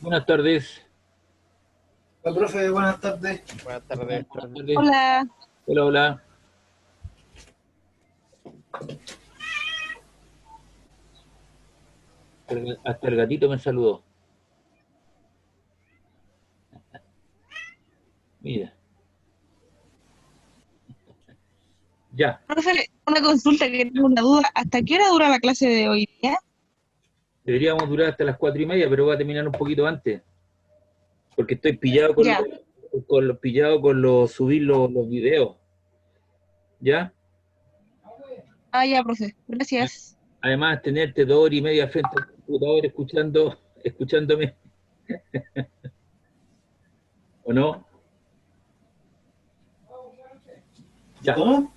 Buenas tardes. Hola, profe, buenas tardes. Buenas tardes. Buenas tardes. Hola. Hola, hola. Hasta el gatito me saludó. Mira. Ya. Profe, una consulta que tengo una duda. ¿Hasta qué hora dura la clase de hoy día? Deberíamos durar hasta las 4:30, pero voy a terminar un poquito antes. Porque estoy pillado con Ya. subir los videos. ¿Ya? Ah, ya, profe. Gracias. Además, tenerte 2 horas y media frente al computador escuchándome, ¿o no? Ya. ¿Cómo?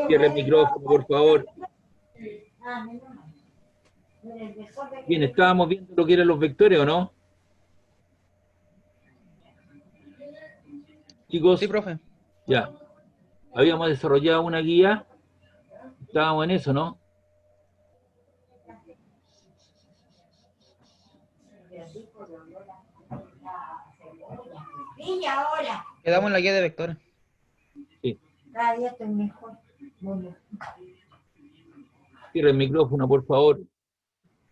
Cierre el micrófono, por favor. Bien, estábamos viendo lo que eran los vectores, ¿o no? Chicos, Sí, profe. ya. Habíamos desarrollado una guía. Estábamos en eso, ¿no? Quedamos en la guía de vectores. Sí. Cada día estoy mejor. Bueno. Cierre el micrófono, por favor.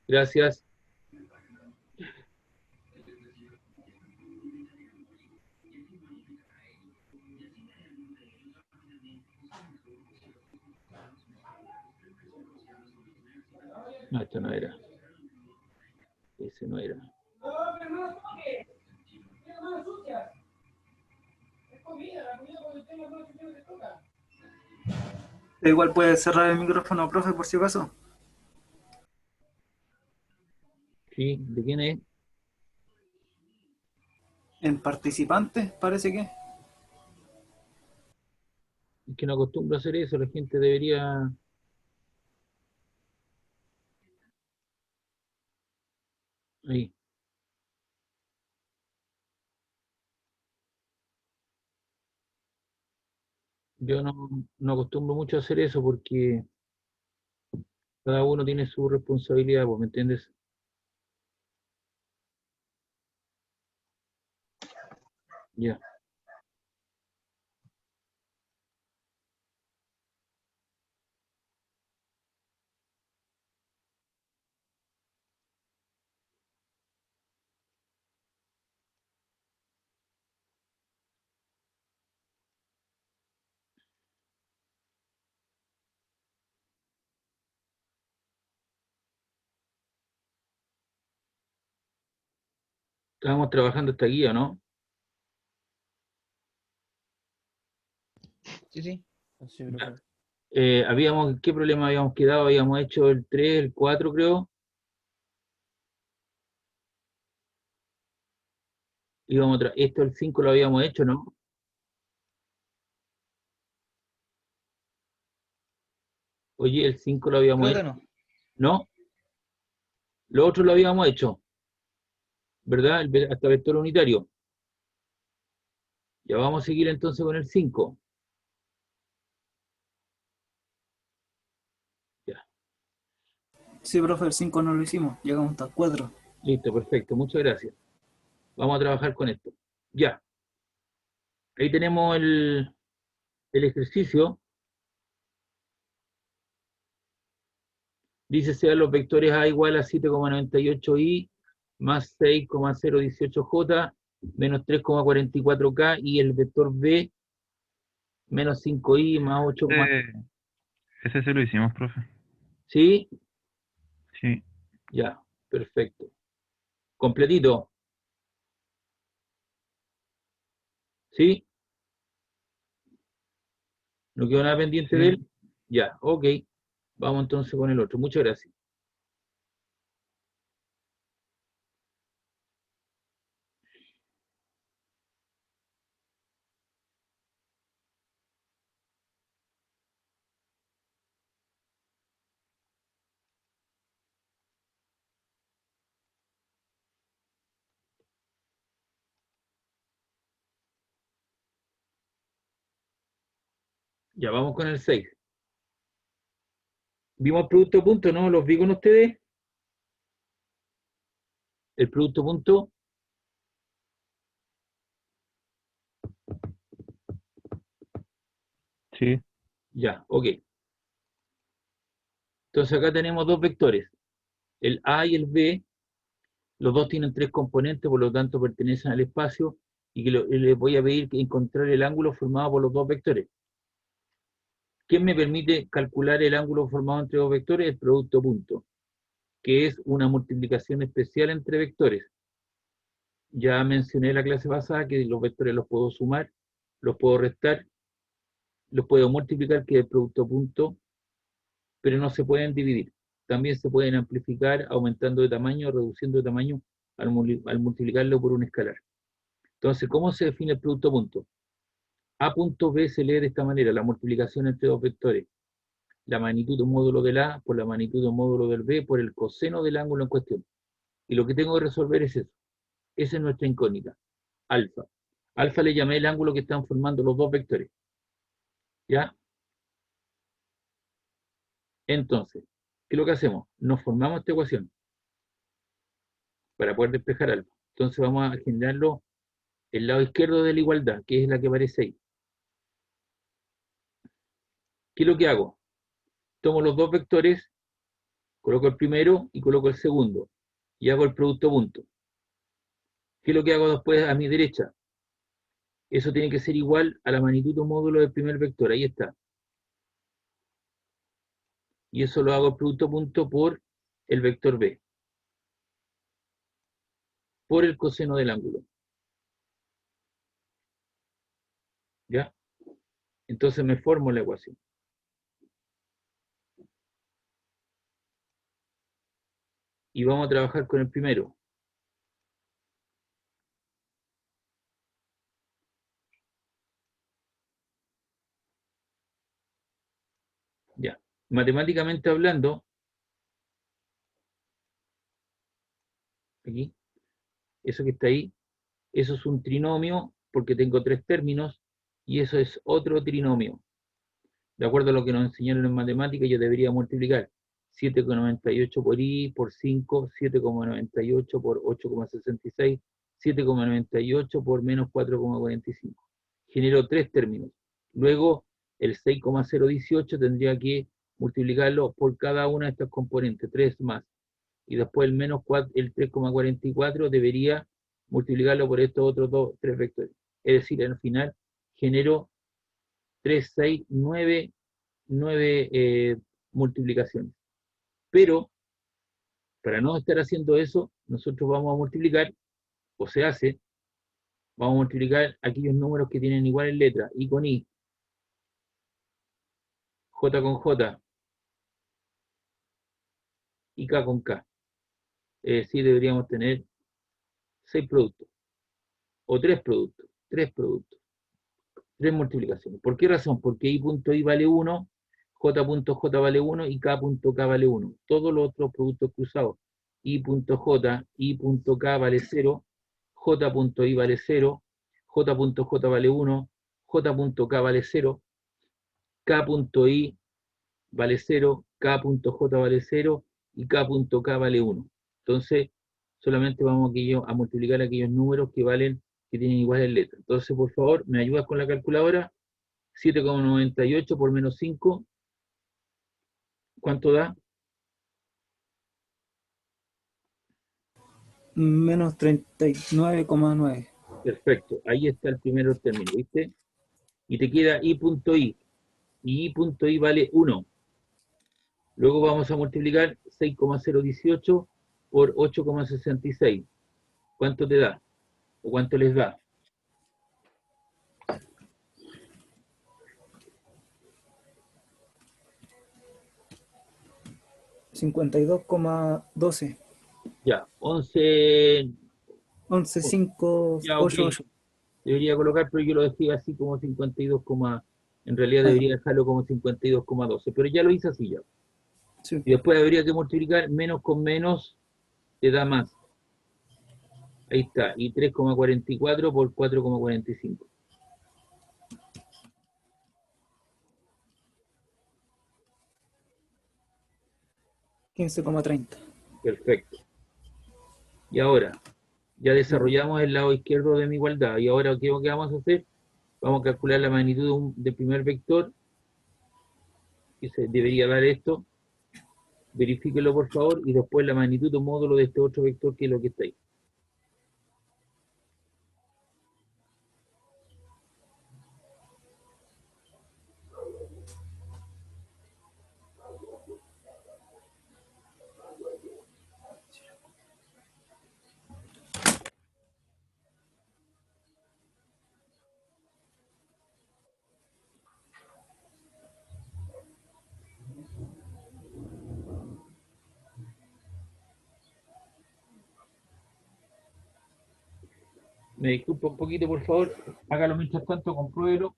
Gracias. No, esto no era. Ese no era. Igual puede cerrar el micrófono, profe, por si acaso. ¿Sí? ¿De quién es? En participantes, parece que. Es que no acostumbro a hacer eso. La gente debería... Ahí. Yo no acostumbro mucho a hacer eso porque cada uno tiene su responsabilidad, ¿me entiendes? Ya. Estábamos trabajando esta guía, ¿no? Sí, sí. Sí, profe. ¿Qué problema habíamos quedado? Habíamos hecho el 3, el 4, creo. Esto, el 5 lo habíamos hecho, ¿no? Oye, el 5 lo habíamos Creo que hecho, no. ¿no? Lo otro lo habíamos hecho, ¿verdad? Hasta vector unitario. Ya vamos a seguir entonces con el 5. Ya, Sí, profe, el 5 no lo hicimos. Llegamos hasta el 4. listo, perfecto, muchas gracias. Vamos a trabajar con esto. Ya, ahí tenemos el ejercicio. Dice sean los vectores A igual a 7,98i más 6,018J, menos 3,44K, y el vector B, menos 5I, más 8, Ese sí lo hicimos, profe. ¿sí? Sí. Ya, perfecto. Completito. ¿Sí? ¿No quedó nada pendiente de Sí. él? Ya, ok. Vamos entonces con el otro. Muchas gracias. Ya, vamos con el 6. ¿Vimos el producto punto? ¿No? ¿Los vi con ustedes? El producto punto. Sí. Ya, ok. Entonces acá tenemos dos vectores. El A y el B, los dos tienen tres componentes, por lo tanto pertenecen al espacio, y que les voy a pedir que encontrar el ángulo formado por los dos vectores. ¿Qué me permite calcular el ángulo formado entre dos vectores? El producto punto, que es una multiplicación especial entre vectores. Ya mencioné en la clase pasada que los vectores los puedo sumar, los puedo restar, los puedo multiplicar, que es el producto punto, pero no se pueden dividir. También se pueden amplificar aumentando de tamaño o reduciendo de tamaño al multiplicarlo por un escalar. Entonces, ¿cómo se define el producto punto? A punto B se lee de esta manera: la multiplicación entre dos vectores, la magnitud o módulo del A por la magnitud o módulo del B por el coseno del ángulo en cuestión. Y lo que tengo que resolver es eso. Esa es nuestra incógnita, alfa. Alfa le llamé el ángulo que están formando los dos vectores. ¿Ya? Entonces, ¿qué es lo que hacemos? Nos formamos esta ecuación para poder despejar alfa. Entonces vamos a generarlo el lado izquierdo de la igualdad, que es la que aparece ahí. ¿Qué es lo que hago? Tomo los dos vectores, coloco el primero y coloco el segundo, y hago el producto punto. ¿Qué es lo que hago después a mi derecha? Eso tiene que ser igual a la magnitud o módulo del primer vector, ahí está. Y eso lo hago el producto punto por el vector B, por el coseno del ángulo. ¿Ya? Entonces me formo la ecuación. Y vamos a trabajar con el primero. Ya. Matemáticamente hablando, aquí, eso que está ahí, eso es un trinomio porque tengo tres términos, y eso es otro trinomio. De acuerdo a lo que nos enseñaron en matemáticas, yo debería multiplicar 7,98 por i por 5, 7,98 por 8,66, 7,98 por menos 4,45. Genero tres términos. Luego, el 6,018 tendría que multiplicarlo por cada una de estas componentes, 3 más. Y después el menos 4, el 3,44 debería multiplicarlo por estos otros tres vectores. Es decir, al final genero 3, 6, 9 multiplicaciones. Pero, para no estar haciendo eso, nosotros vamos a multiplicar, o se hace, vamos a multiplicar aquellos números que tienen iguales letras, I con I, J con J, y K con K. Es decir, deberíamos tener 6 productos, o 3 productos, 3 multiplicaciones. ¿Por qué razón? Porque I.I vale 1, J.J vale 1 y K.K vale 1. Todos los otros productos cruzados, I.J, I.K vale 0, J.I vale 0, J.J vale 1, J.K vale 0, K.I vale 0, K.J vale 0 y K.K vale 1. Entonces, solamente vamos a multiplicar aquellos números que tienen iguales letras. Entonces, por favor, ¿me ayudas con la calculadora? 7,98 por menos 5, ¿cuánto da? Menos 39,9. Perfecto, ahí está el primer término, ¿viste? Y te queda i punto i, y i punto i vale 1. Luego vamos a multiplicar 6,018 por 8,66. ¿Cuánto te da? ¿O cuánto les da? $52,12. Ya, 11, ya, ok. 11,588. Debería colocar, pero yo lo dejé así como 52, en realidad Ah, debería dejarlo como 52,12, pero ya lo hice así ya. sí. Y después habría que multiplicar menos con menos, te da más. Ahí está, y 3,44 por 4,45. 15,30. Perfecto. Y ahora, ya desarrollamos el lado izquierdo de mi igualdad. Y ahora, ¿qué vamos a hacer? Vamos a calcular la magnitud del primer vector, que se debería dar esto. Verifíquelo, por favor, y después la magnitud o módulo de este otro vector, que es lo que está ahí. Me disculpa un poquito, por favor. Hágalo mientras tanto, compruébelo.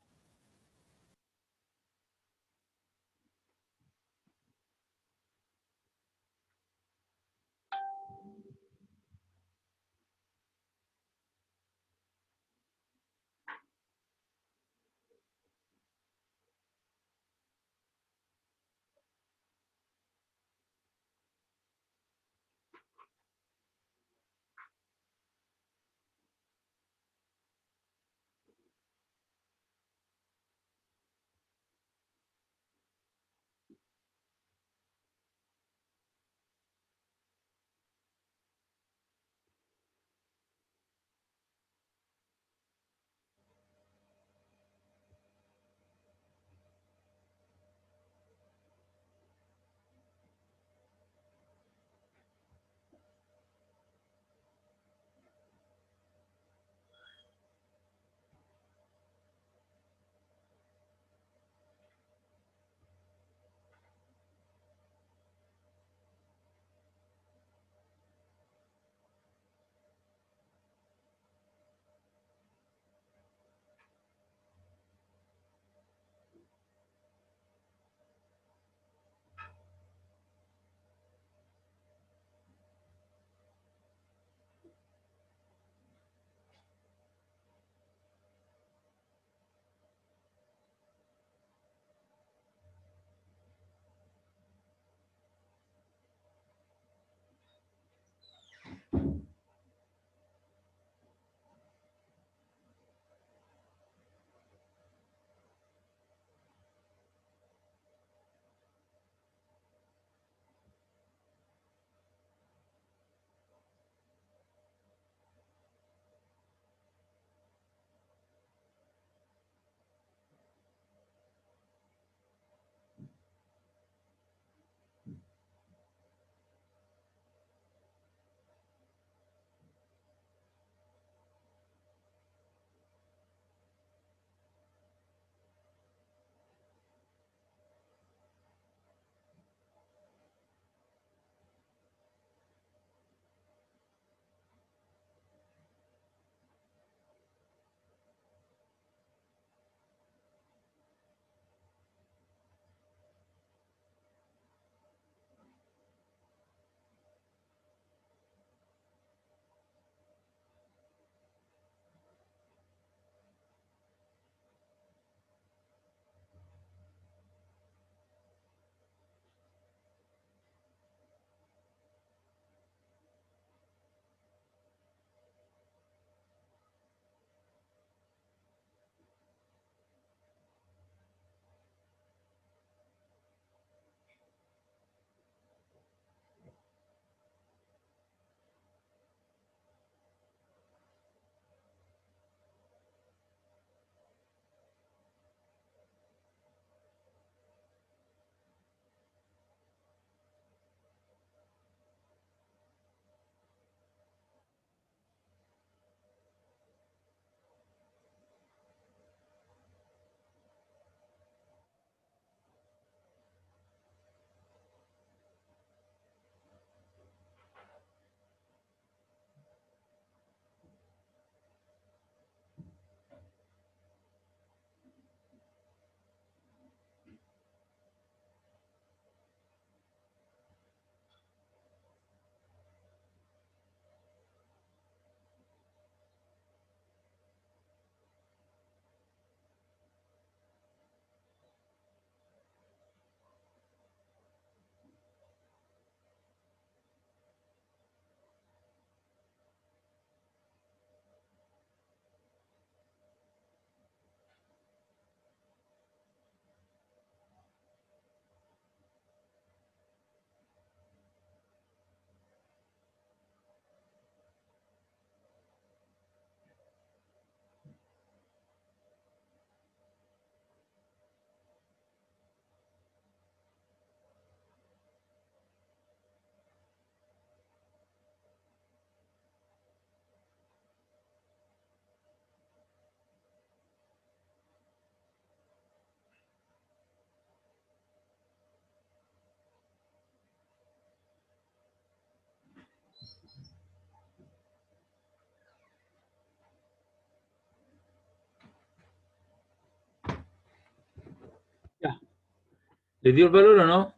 ¿Les dio el valor o no?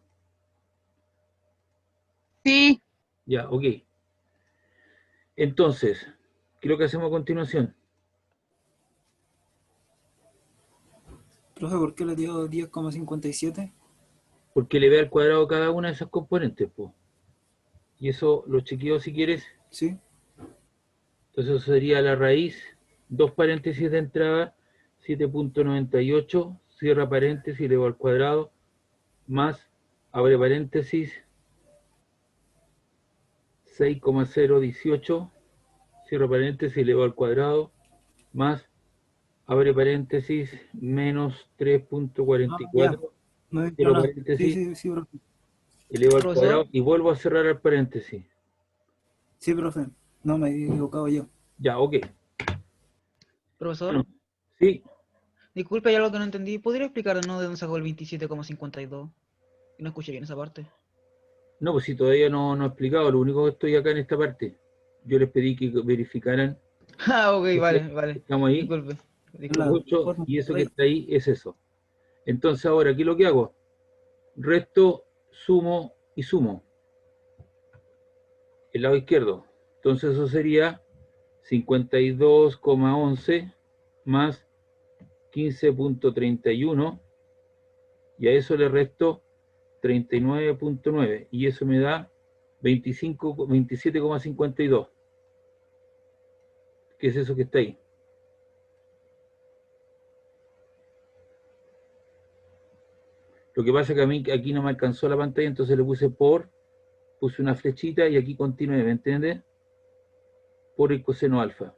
Sí, Ya, ok. Entonces, ¿qué es lo que hacemos a continuación? Profe, ¿por qué le dio 10,57? Porque le ve al cuadrado cada una de esas componentes, pues. Y eso lo chequeo si quieres. ¿Sí? Entonces eso sería la raíz, dos paréntesis de entrada, 7.98, cierra paréntesis, elevado al cuadrado, más, abre paréntesis, 6,018, cierra paréntesis, elevado al cuadrado, más, abre paréntesis, menos Ah, 3.44, ya. No he visto cierro nada. Sí, paréntesis, sí, sí, profe. elevado al Profesor, cuadrado y vuelvo a cerrar el paréntesis. Sí, profe. No, me he equivocado yo. Ya, ok. profesor, Bueno, sí, disculpe, hay algo que no entendí. ¿Podría explicar de nuevo de dónde sacó el 27,52? Y no escuché bien esa parte. no, pues si todavía no he explicado, lo único que estoy acá en esta parte. Yo les pedí que verificaran. Ah, ok, Entonces, vale, vale. estamos ahí, Disculpe, Es la disculpe. 8, forma y eso que correcta. está ahí es eso. Entonces ahora, ¿qué es lo que hago? Resto, sumo y sumo. El lado izquierdo. Entonces eso sería 52,11 más 15.31 y a eso le resto 39.9 y eso me da 27,52. ¿Qué es eso que está ahí? Lo que pasa es que a mí aquí no me alcanzó la pantalla, entonces le puse una flechita y aquí continué, ¿me entiendes? Por el coseno alfa.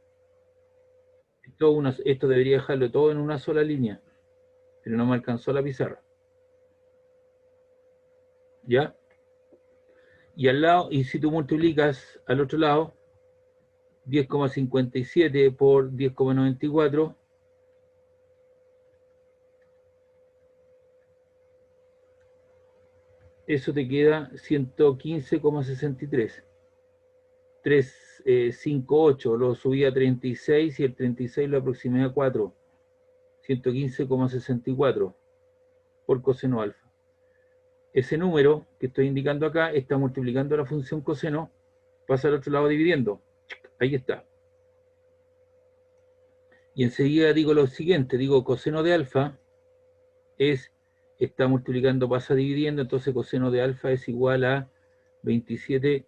Esto debería dejarlo todo en una sola línea, pero no me alcanzó la pizarra. ¿Ya? Y al lado, y si tú multiplicas al otro lado, 10,57 por 10,94, eso te queda 115,63. 358, lo subí a 36 y el 36 lo aproximé a 4. 115,64 por coseno alfa. Ese número que estoy indicando acá está multiplicando la función coseno, pasa al otro lado dividiendo. Ahí está. Y enseguida digo lo siguiente, digo coseno de alfa está multiplicando, pasa dividiendo, entonces coseno de alfa es igual a 27,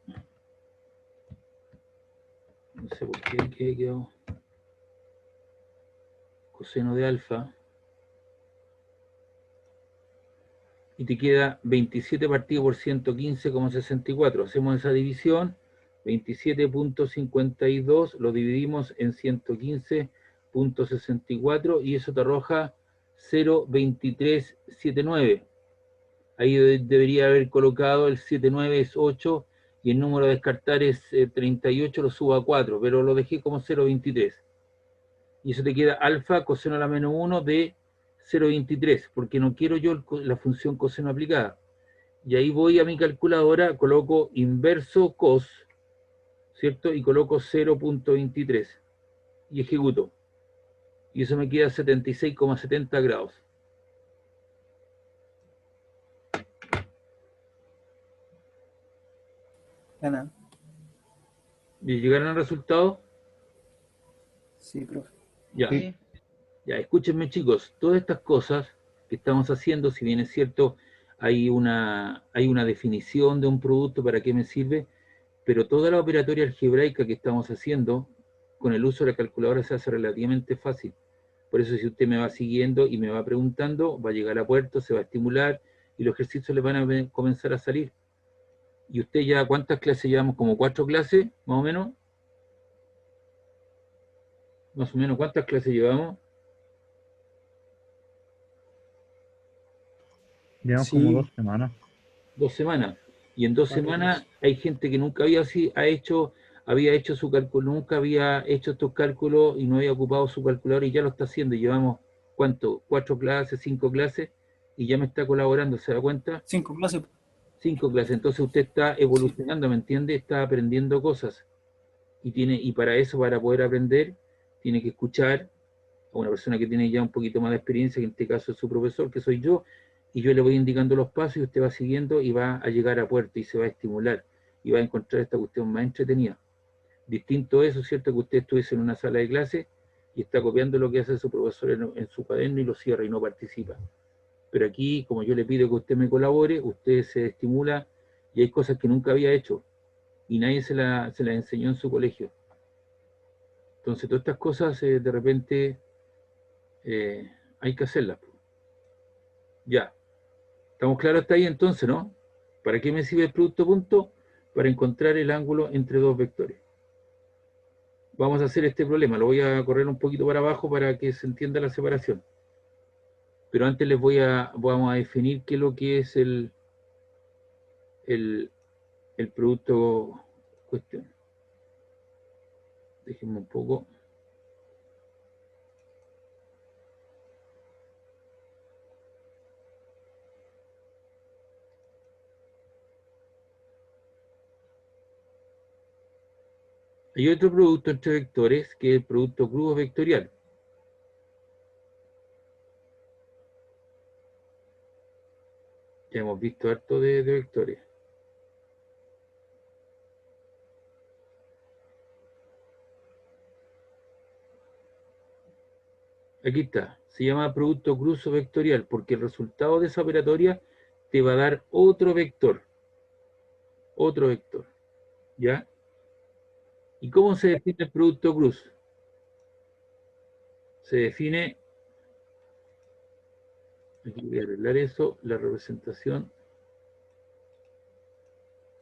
no sé por qué quedó, coseno de alfa, y te queda 27 partido por 115,64. Hacemos esa división, 27.52 lo dividimos en 115.64 y eso te arroja 0,2379. Ahí debería haber colocado el 79 es 8 y el número a descartar es 38, lo subo a 4, pero lo dejé como 0,23. Y eso te queda alfa coseno a la menos 1 de 0,23, porque no quiero yo la función coseno aplicada. Y ahí voy a mi calculadora, coloco inverso cos, ¿cierto? Y coloco 0,23 y ejecuto. Y eso me queda 76,70 grados. Gana. ¿Y llegaron al resultado? Sí, profe. Ya. Sí. Ya, escúchenme chicos, todas estas cosas que estamos haciendo, si bien es cierto, hay una definición de un producto, para qué me sirve, pero toda la operatoria algebraica que estamos haciendo, con el uso de la calculadora se hace relativamente fácil. Por eso si usted me va siguiendo y me va preguntando, va a llegar a puerto, se va a estimular y los ejercicios le van a comenzar a salir. ¿Y usted ya cuántas clases llevamos? ¿Como 4 clases, más o menos? Más o menos, ¿cuántas clases llevamos? Llevamos como Sí. 2 semanas. 2 semanas. Y en dos 4 semanas clases. hay gente que nunca había hecho su cálculo, nunca había hecho estos cálculos y no había ocupado su calculadora y ya lo está haciendo. Llevamos, ¿cuánto? 4 clases, 5 clases y ya me está colaborando, ¿se da cuenta? 5 clases. 5 clases. Entonces usted está Sí. evolucionando, ¿me entiende? Está aprendiendo cosas. Y para eso, para poder aprender, tiene que escuchar a una persona que tiene ya un poquito más de experiencia, que en este caso es su profesor, que soy yo, y yo le voy indicando los pasos y usted va siguiendo y va a llegar a puerto y se va a estimular y va a encontrar esta cuestión más entretenida. Distinto eso, ¿cierto? Que usted estuviese en una sala de clase y está copiando lo que hace su profesor en su cuaderno y lo cierra y no participa. Pero aquí, como yo le pido que usted me colabore, usted se estimula y hay cosas que nunca había hecho y nadie se las enseñó en su colegio. Entonces, todas estas cosas de repente hay que hacerlas. Ya. ¿Estamos claros hasta ahí entonces, no? ¿Para qué me sirve el producto punto? Para encontrar el ángulo entre dos vectores. Vamos a hacer este problema. Lo voy a correr un poquito para abajo para que se entienda la separación. Pero antes vamos a definir qué es lo que es el producto cuestión. Déjenme un poco. Hay otro producto entre vectores que es el producto crudo vectorial. Ya hemos visto harto de vectores. Aquí está. Se llama producto cruzo vectorial porque el resultado de esa operatoria te va a dar otro vector. Otro vector. ¿Ya? ¿Y cómo se define el producto cruz? Se define, aquí voy a arreglar eso, la representación.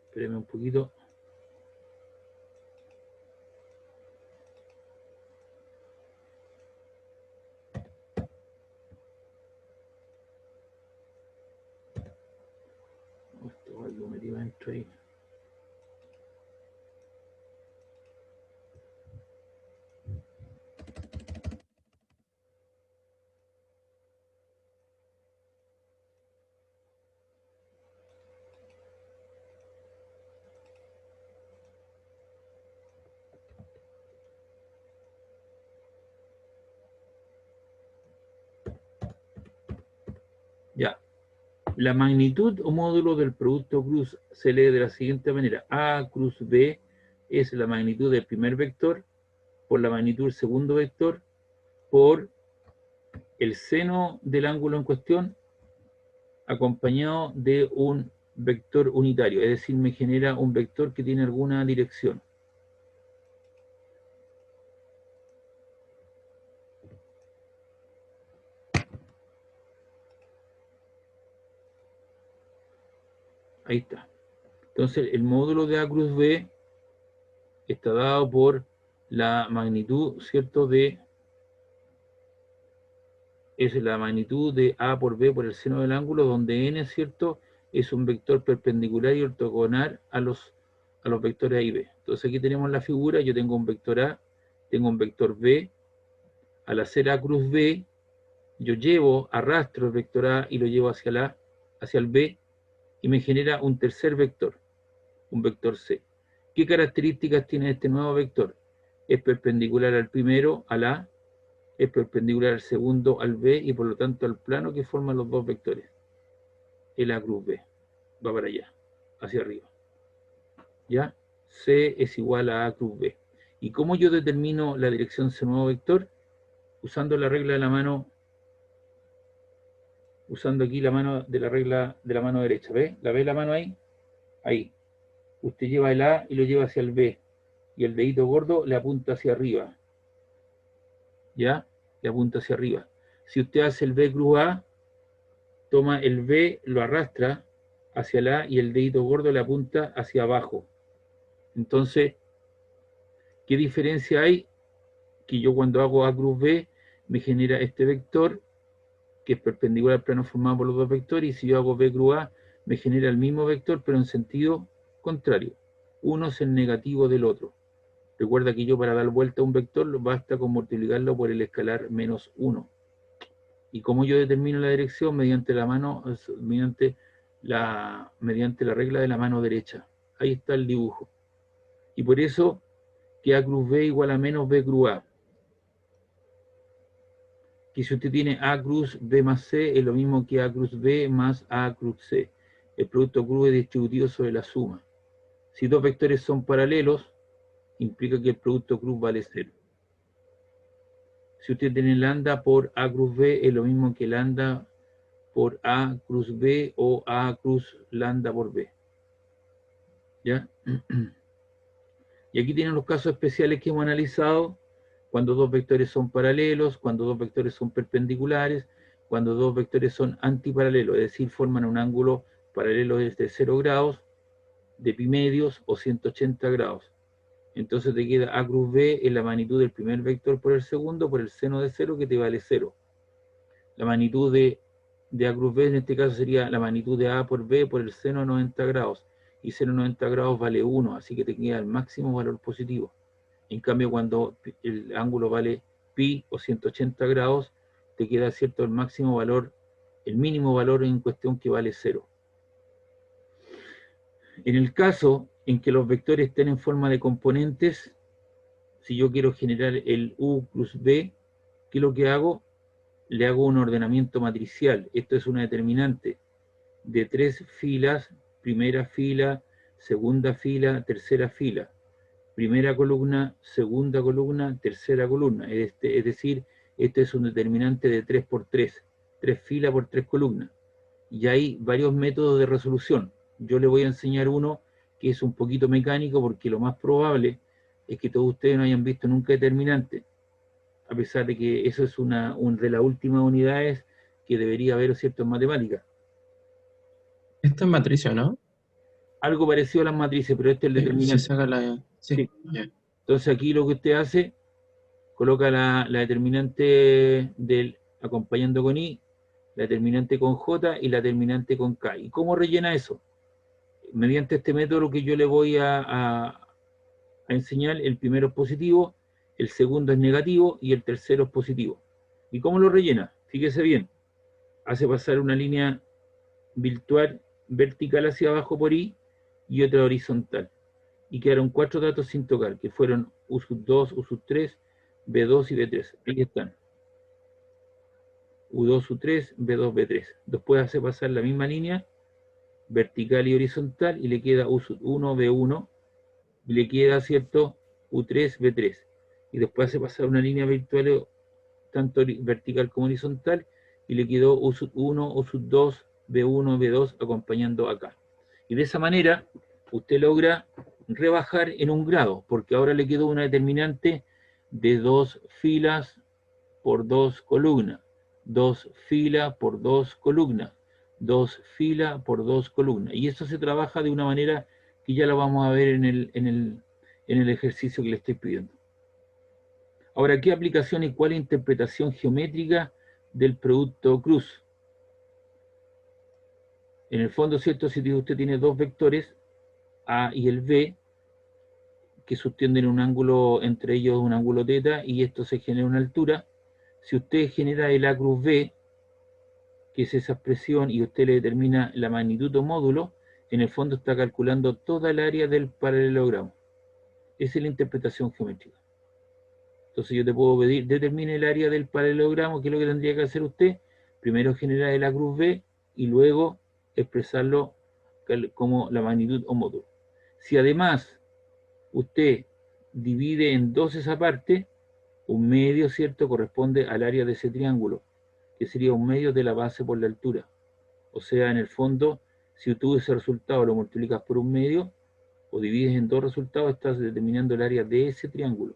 Espérenme un poquito. Esto algo metido adentro ahí. Ya. La magnitud o módulo del producto cruz se lee de la siguiente manera. A cruz B es la magnitud del primer vector por la magnitud del segundo vector por el seno del ángulo en cuestión acompañado de un vector unitario. Es decir, me genera un vector que tiene alguna dirección. Ahí está. Entonces, el módulo de A cruz B está dado por la magnitud, ¿cierto? Es la magnitud de A por B por el seno del ángulo, donde n, ¿cierto?, es un vector perpendicular y ortogonal a los vectores A y B. Entonces aquí tenemos la figura, yo tengo un vector A, tengo un vector B. Al hacer A cruz B, yo arrastro el vector A y lo llevo hacia el B, y me genera un tercer vector, un vector C. ¿Qué características tiene este nuevo vector? Es perpendicular al primero, al A, es perpendicular al segundo, al B, y por lo tanto al plano que forman los dos vectores. El A cruz B va para allá, hacia arriba. ¿Ya? C es igual a A cruz B. ¿Y cómo yo determino la dirección de ese nuevo vector? Usando la regla de la mano, usando aquí la mano de la regla de la mano derecha. ¿Ve? ¿La ve la mano ahí? Ahí. Usted lleva el A y lo lleva hacia el B. Y el dedito gordo le apunta hacia arriba. ¿Ya? Le apunta hacia arriba. Si usted hace el B cruz A, toma el B, lo arrastra hacia el A y el dedito gordo le apunta hacia abajo. Entonces, ¿qué diferencia hay? Que yo cuando hago A cruz B, me genera este vector, que es perpendicular al plano formado por los dos vectores, y si yo hago B cruz A, me genera el mismo vector, pero en sentido contrario. Uno es el negativo del otro. Recuerda que yo para dar vuelta a un vector basta con multiplicarlo por el escalar menos 1. ¿Y cómo yo determino la dirección? Mediante la regla de la mano derecha. Ahí está el dibujo. Y por eso que A cruz B igual a menos B cruz A. que si usted tiene A cruz B más C, es lo mismo que A cruz B más A cruz C. El producto cruz es distributivo sobre la suma. Si dos vectores son paralelos, implica que el producto cruz vale 0. Si usted tiene lambda por A cruz B, es lo mismo que lambda por A cruz B o A cruz lambda por B. ¿Ya? Y aquí tienen los casos especiales que hemos analizado, cuando dos vectores son paralelos, cuando dos vectores son perpendiculares, cuando dos vectores son antiparalelos, es decir, forman un ángulo paralelo desde 0 grados, de pi medios o 180 grados. Entonces te queda A cruz B en la magnitud del primer vector por el segundo, por el seno de 0, que te vale 0. La magnitud de A cruz B en este caso sería la magnitud de A por B por el seno de 90 grados. Y seno de 90 grados vale 1, así que te queda el máximo valor positivo. En cambio, cuando el ángulo vale pi o 180 grados, te queda cierto el máximo valor, el mínimo valor en cuestión, que vale 0. En el caso en que los vectores estén en forma de componentes, si yo quiero generar el U plus B, ¿qué es lo que hago? Le hago un ordenamiento matricial. Esto es una determinante de 3 filas, primera fila, segunda fila, tercera fila. Primera columna, segunda columna, tercera columna. Es decir, este es un determinante de 3 por 3, 3 filas por 3 columnas. Y hay varios métodos de resolución. Yo le voy a enseñar uno que es un poquito mecánico, porque lo más probable es que todos ustedes no hayan visto nunca determinante, a pesar de que eso es una de las últimas unidades que debería haber, ¿cierto?, en matemáticas. Esto es matricio, ¿no? Algo parecido a las matrices, pero este es el Se determinante. saca la... Sí, Sí. ya. Entonces aquí lo que usted hace, coloca la determinante del acompañando con I, la determinante con J y la determinante con K. ¿Y cómo rellena eso? Mediante este método que yo le voy a enseñar, el primero es positivo, el segundo es negativo y el tercero es positivo. ¿Y cómo lo rellena? Fíjese bien. Hace pasar una línea virtual vertical hacia abajo por I y otra horizontal. Y quedaron 4 datos sin tocar, que fueron U sub 2, U sub 3, B2 y B3. Ahí están. U2, U3, B2, B3. Después hace pasar la misma línea vertical y horizontal y le queda U sub 1, B1 y le queda, ¿cierto?, U3, B3. Y después hace pasar una línea virtual tanto vertical como horizontal y le quedó U sub 1, U sub 2, B1, B2 acompañando acá. Y de esa manera usted logra rebajar en un grado, porque ahora le quedó una determinante de 2 filas por 2 columnas, 2 filas por 2 columnas, 2 filas por 2 columnas. Y eso se trabaja de una manera que ya lo vamos a ver en el ejercicio que le estoy pidiendo. Ahora, ¿qué aplicación y cuál interpretación geométrica del producto cruz? En el fondo, ¿cierto? Si usted tiene dos vectores, A y el B, que sostienen un ángulo, entre ellos un ángulo θ, y esto se genera una altura. Si usted genera el A cruz B, que es esa expresión, y usted le determina la magnitud o módulo, en el fondo está calculando toda el área del paralelogramo. Esa es la interpretación geométrica. Entonces yo te puedo pedir, determine el área del paralelogramo, que es lo que tendría que hacer usted. Primero generar el A cruz B y luego expresarlo como la magnitud o módulo. Si además usted divide en dos esa parte, un medio, ¿cierto?, corresponde al área de ese triángulo, que sería un medio de la base por la altura. O sea, en el fondo, si tú ese resultado lo multiplicas por un medio, o divides en dos resultados, estás determinando el área de ese triángulo,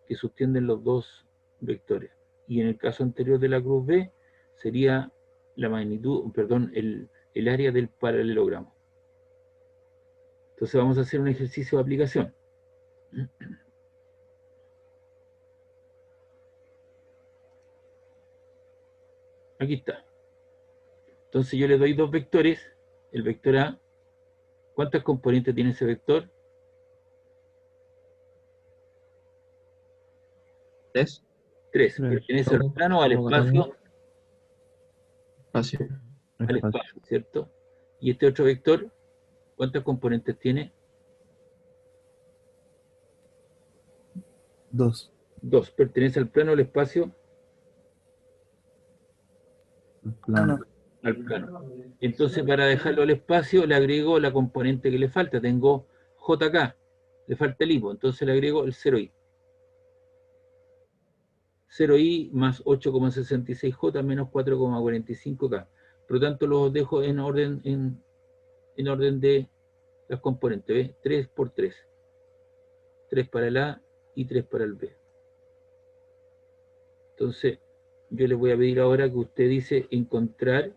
que sostienen los dos vectores. Y en el caso anterior de la cruz B, sería la magnitud, perdón, el área del paralelogramo. Entonces vamos a hacer un ejercicio de aplicación. Aquí está. Entonces yo le doy dos vectores. El vector A, ¿cuántas componentes tiene ese vector? 3. 3. Pertenece al plano o al espacio. Espacio. Al espacio, ¿cierto? Y este otro vector, ¿cuántas componentes tiene? 2. 2. Pertenece al plano o al espacio. El plano. al plano. Entonces, para dejarlo al espacio, le agrego la componente que le falta. Tengo JK, le falta el hipo, entonces le agrego el 0i. 0i más 8,66j menos 4,45k. Por lo tanto, los dejo en orden, en orden de las componentes. ¿Ves? 3 por 3. 3 para el A y 3 para el B. Entonces, yo les voy a pedir ahora que usted dice encontrar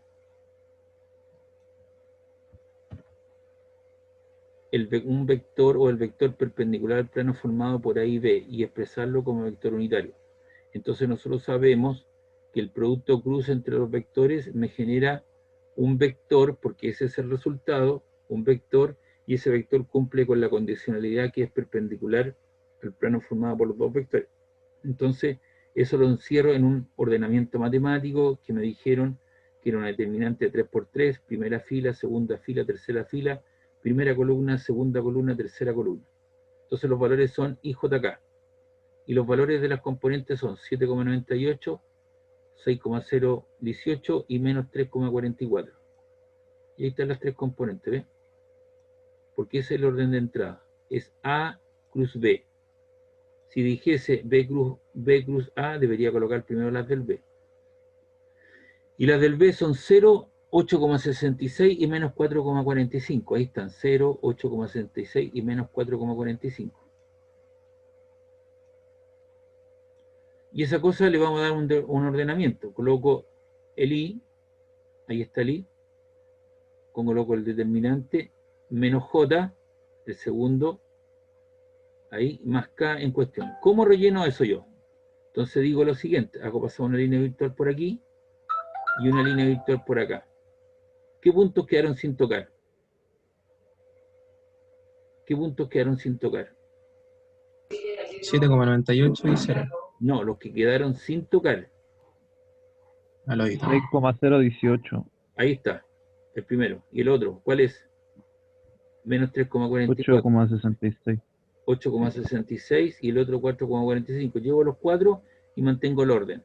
un vector o el vector perpendicular al plano formado por A y B y expresarlo como vector unitario. Entonces nosotros sabemos que el producto cruz entre los vectores me genera un vector, porque ese es el resultado, un vector, y ese vector cumple con la condicionalidad que es perpendicular al plano formado por los dos vectores. Entonces, eso lo encierro en un ordenamiento matemático que me dijeron que era una determinante de 3 por 3, primera fila, segunda fila, tercera fila, primera columna, segunda columna, tercera columna. Entonces los valores son IJK. Y los valores de las componentes son 7,98, 6,018 y menos 3,44. Y ahí están las tres componentes, ¿ves? Porque ese es el orden de entrada. Es A cruz B. Si dijese B cruz A, debería colocar primero las del B. Y las del B son 0, 8,66 y menos 4,45. Ahí están, 0, 8,66 y menos 4,45. Y esa cosa le vamos a dar un ordenamiento. Coloco el I, ahí está el I, coloco el determinante, menos J, el segundo, ahí, más K en cuestión. ¿Cómo relleno eso yo? Entonces digo lo siguiente, hago pasar una línea virtual por aquí y una línea virtual por acá. ¿Qué puntos quedaron sin tocar? ¿Qué puntos quedaron sin tocar? 7,98 y 0 No, los que quedaron sin tocar. al oído. 6,018. Ahí está, el primero. ¿Y el otro? ¿Cuál es? Menos 3,44. 8,66. 8,66 y el otro 4,45. Llevo los cuatro y mantengo el orden.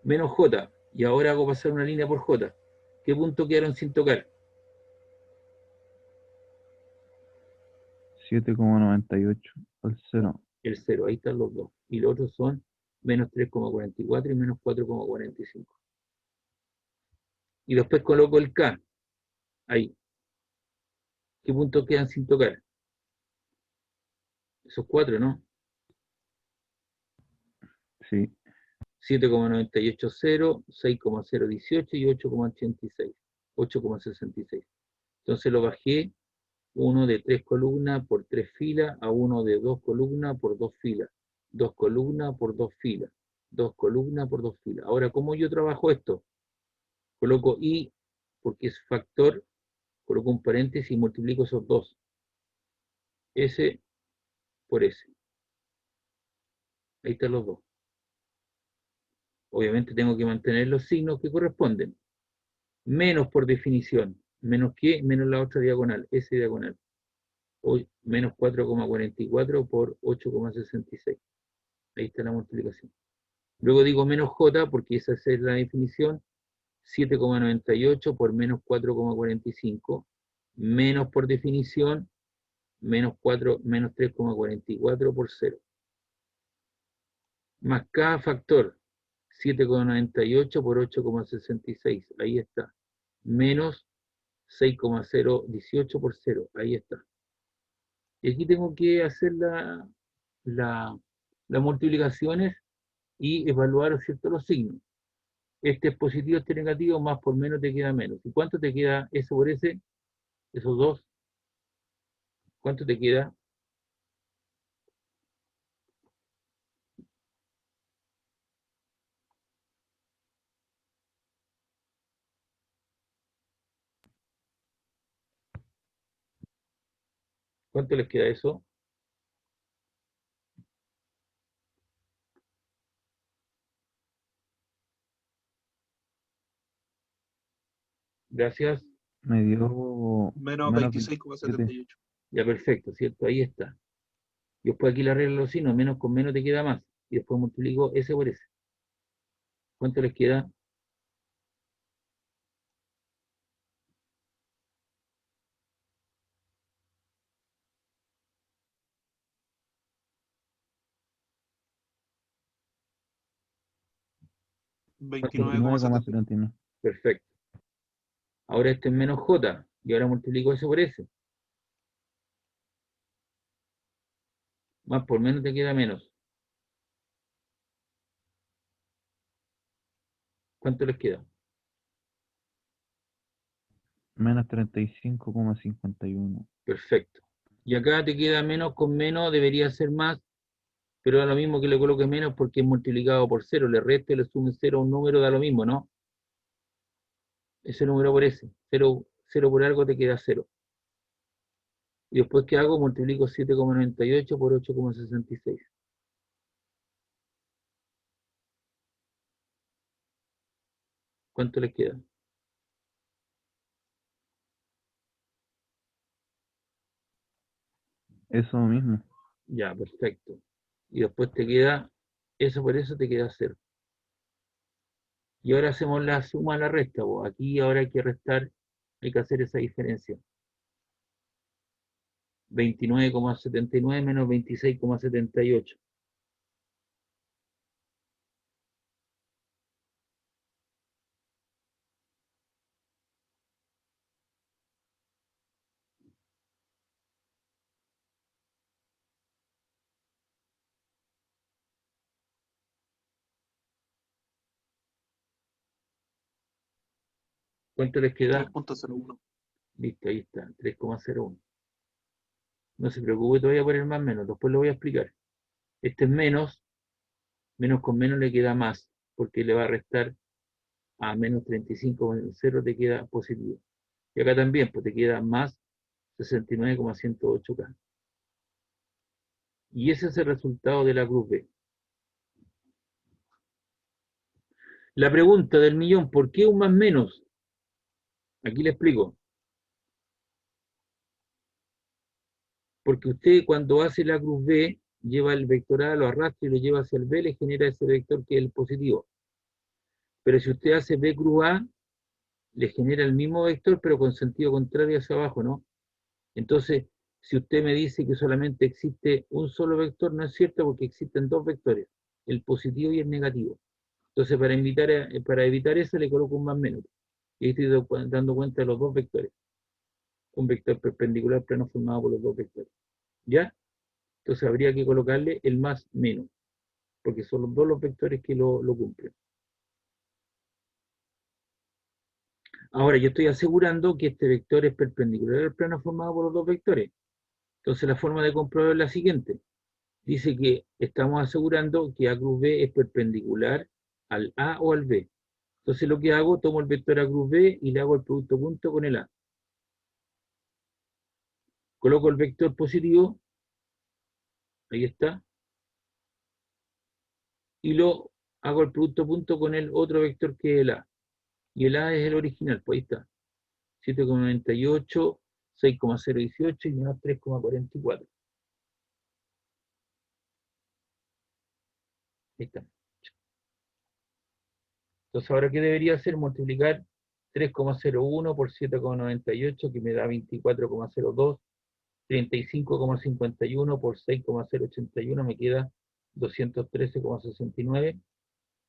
Menos J. Y ahora hago pasar una línea por J. ¿Qué puntos quedaron sin tocar? 7,98 al 0. El 0. Ahí están los dos. Y los otros son menos 3,44 y menos 4,45. Y después coloco el K. Ahí. ¿Qué puntos quedan sin tocar? Esos cuatro, ¿no? Sí. 7,980, 6,018 y 8,86. 8,66. Entonces lo bajé uno de 3 columnas por 3 filas a uno de 2 columnas por 2 filas. 2 columnas por 2 filas. 2 columnas por 2 filas. Ahora, ¿cómo yo trabajo esto? Coloco I porque es factor, coloco un paréntesis y multiplico esos dos. S por S. Ahí están los dos. Obviamente tengo que mantener los signos que corresponden. Menos por definición. ¿Menos qué? Menos la otra diagonal. S diagonal. Hoy, menos 4,44 por 8,66. Ahí está la multiplicación. Luego digo menos J porque esa es la definición. 7,98 por menos 4,45. Menos por definición. Menos 3,44 por 0. Más K factor. 7,98 por 8,66. Ahí está. Menos 6,018 por 0. Ahí está. Y aquí tengo que hacer las multiplicaciones y evaluar, ¿cierto?, los signos. Este es positivo, este es negativo, más por menos te queda menos. ¿Y cuánto te queda eso por ese? Esos dos. ¿Cuánto te queda? ¿Cuánto les queda eso? Gracias. Me dio Menos menos 26,78. Ya, perfecto, ¿cierto? Ahí está. Y después aquí le arreglo los signos, menos con menos te queda más. Y después multiplico ese por ese. ¿Cuánto les queda? 29,79. 29,79. Perfecto. Ahora este es menos J, y ahora multiplico eso por S. Más por menos te queda menos. ¿Cuánto les queda? Menos 35,51. Perfecto. Y acá te queda menos con menos, debería ser más, pero da lo mismo que le coloque menos porque es multiplicado por cero. Le reste, le sume cero a un número, da lo mismo, ¿no? Ese número por ese. Cero por algo te queda cero. Y después, ¿qué hago? Multiplico 7,98 por 8,66. ¿Cuánto les queda? Eso mismo. Ya, perfecto. Y después te queda, eso por eso te queda cero. Y ahora hacemos la suma a la resta, vos. Aquí ahora hay que restar, hay que hacer esa diferencia. 29,79 menos 26,78. ¿Cuánto les queda? 3,01. Listo, ahí está, 3,01. No se preocupe todavía por el más menos, después lo voy a explicar. Este es menos, menos con menos le queda más, porque le va a restar a menos 35,0 te queda positivo. Y acá también, pues te queda más 69,108K. Y ese es el resultado de la cruz B. La pregunta del millón, ¿por qué un más menos? Aquí le explico. Porque usted cuando hace la cruz B, lleva el vector A, lo arrastra y lo lleva hacia el B, le genera ese vector que es el positivo. Pero si usted hace B cruz A, le genera el mismo vector, pero con sentido contrario hacia abajo, ¿no? Entonces, si usted me dice que solamente existe un solo vector, no es cierto porque existen dos vectores, el positivo y el negativo. Entonces, para evitar eso, le coloco un más menos. Y estoy dando cuenta de los dos vectores. Un vector perpendicular plano formado por los dos vectores. ¿Ya? Entonces habría que colocarle el más menos, porque son los dos los vectores que lo cumplen. Ahora, yo estoy asegurando que este vector es perpendicular al plano formado por los dos vectores. Entonces la forma de comprobar es la siguiente. Dice que estamos asegurando que A cruz B es perpendicular al A o al B. Entonces lo que hago, tomo el vector A cruz B y le hago el producto punto con el A. Coloco el vector positivo, ahí está, y lo hago el producto punto con el otro vector que es el A. Y el A es el original, pues ahí está. 7,98, 6,018 y menos 3,44. Ahí está. Entonces, ¿ahora qué debería hacer? Multiplicar 3,01 por 7,98, que me da 24,02. 35,51 por 6,081 me queda 213,69.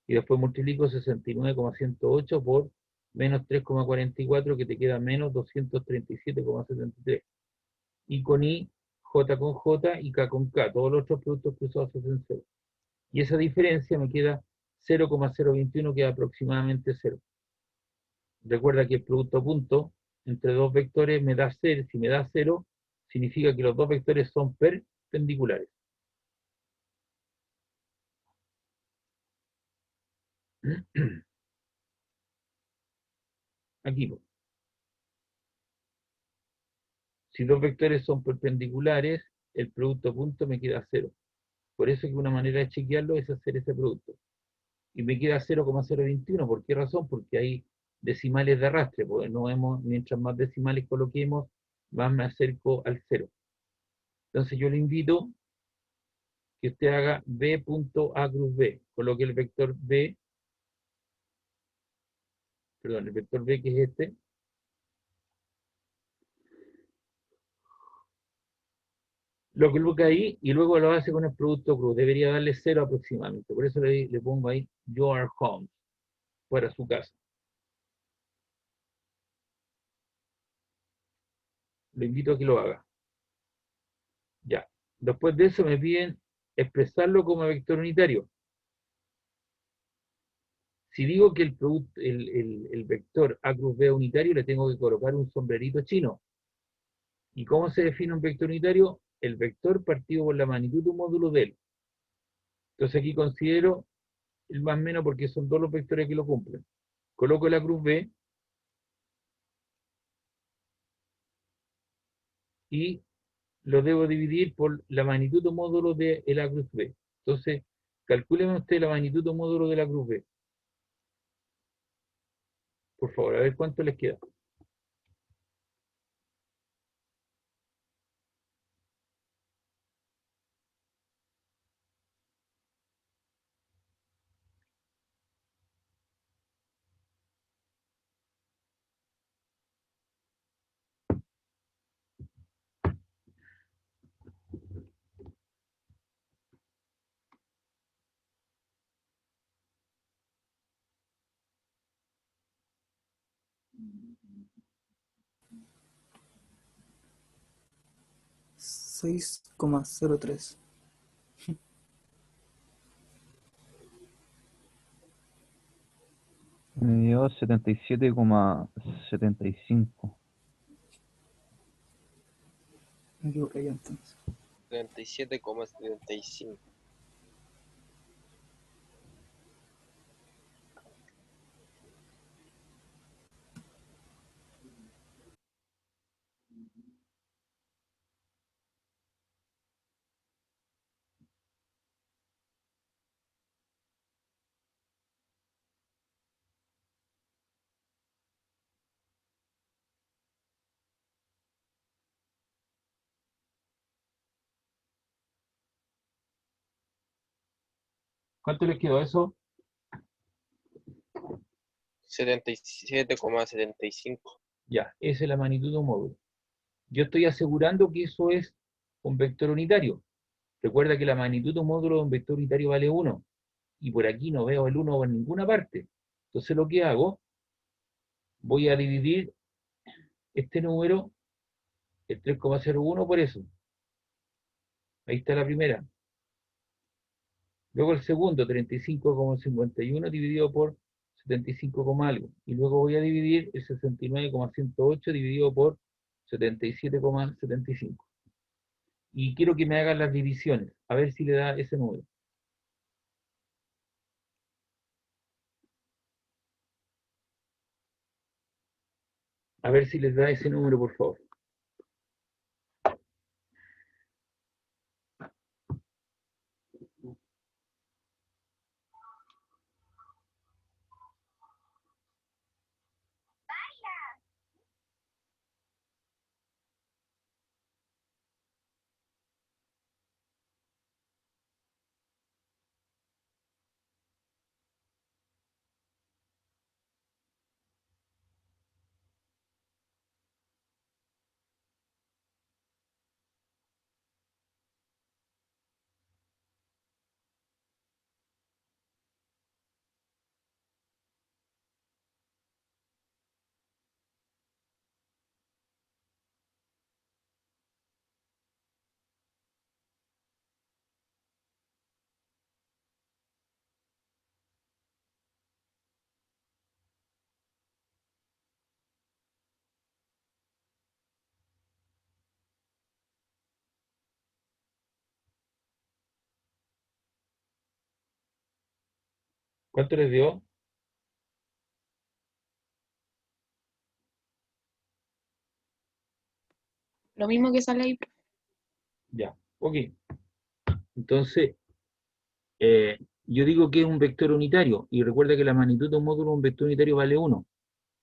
Y después multiplico 69,108 por menos 3,44, que te queda menos 237,73. Y con I, J con J y K con K. Todos los otros productos cruzados hacen 0. Y esa diferencia me queda 0,021, que es aproximadamente 0. Recuerda que el producto punto entre dos vectores me da 0. Si me da 0, significa que los dos vectores son perpendiculares. Aquí. Si dos vectores son perpendiculares, el producto punto me queda 0. Por eso que una manera de chequearlo es hacer ese producto. Y me queda 0,021. ¿Por qué razón? Porque hay decimales de arrastre. Porque no vemos, mientras más decimales coloquemos, más me acerco al 0. Entonces yo le invito que usted haga B.A cruz B. Coloque el vector B, perdón, el vector B que es este. Lo coloca ahí y luego lo hace con el producto cruz. Debería darle 0 aproximadamente. Por eso le pongo ahí your home. para su casa. Le invito a que lo haga. Ya. Después de eso me piden expresarlo como vector unitario. Si digo que el vector A cruz B unitario, le tengo que colocar un sombrerito chino. ¿Y cómo se define un vector unitario? El vector partido por la magnitud de un módulo de él. Entonces aquí considero el más menos porque son todos los vectores que lo cumplen. Coloco la cruz B y lo debo dividir por la magnitud o módulo de la cruz B. Entonces, calcúleme usted la magnitud o módulo de la cruz B. Por favor, a ver cuánto les queda. $6,03. Me dio 77,75. Me equivoqué yo entonces. 37,75. ¿Cuánto les quedó eso? 77,75. Ya, esa es la magnitud de un módulo. Yo estoy asegurando que eso es un vector unitario. Recuerda que la magnitud de un módulo de un vector unitario vale 1. Y por aquí no veo el 1 en ninguna parte. Entonces lo que hago, voy a dividir este número, el 3,01 por eso. Ahí está la primera. Luego el segundo, 35,51 dividido por 75, algo. Y luego voy a dividir el 69,108 dividido por 77,75. Y quiero que me hagan las divisiones, a ver si le da ese número. A ver si les da ese número, por favor. ¿Cuánto les dio? Lo mismo que sale ahí. Ya, ok. Entonces, yo digo que es un vector unitario. Y recuerda que la magnitud de un módulo de un vector unitario vale 1.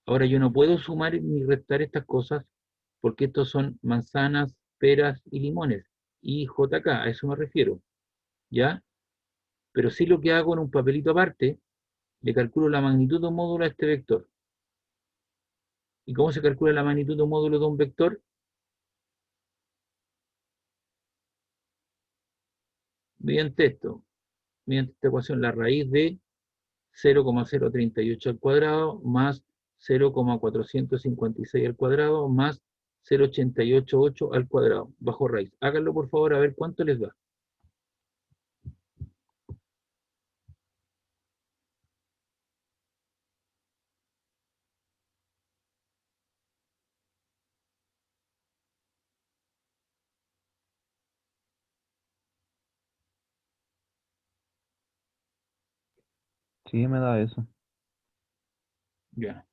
Ahora yo no puedo sumar ni restar estas cosas porque estos son manzanas, peras y limones. Y JK, a eso me refiero. ¿Ya? Pero sí lo que hago en un papelito aparte, le calculo la magnitud de un módulo a este vector. ¿Y cómo se calcula la magnitud de un módulo de un vector? Mediante esto, mediante esta ecuación, la raíz de 0,038 al cuadrado más 0,456 al cuadrado más 0,888 al cuadrado, bajo raíz. Háganlo por favor a ver cuánto les da. Sí, me da eso. Ya.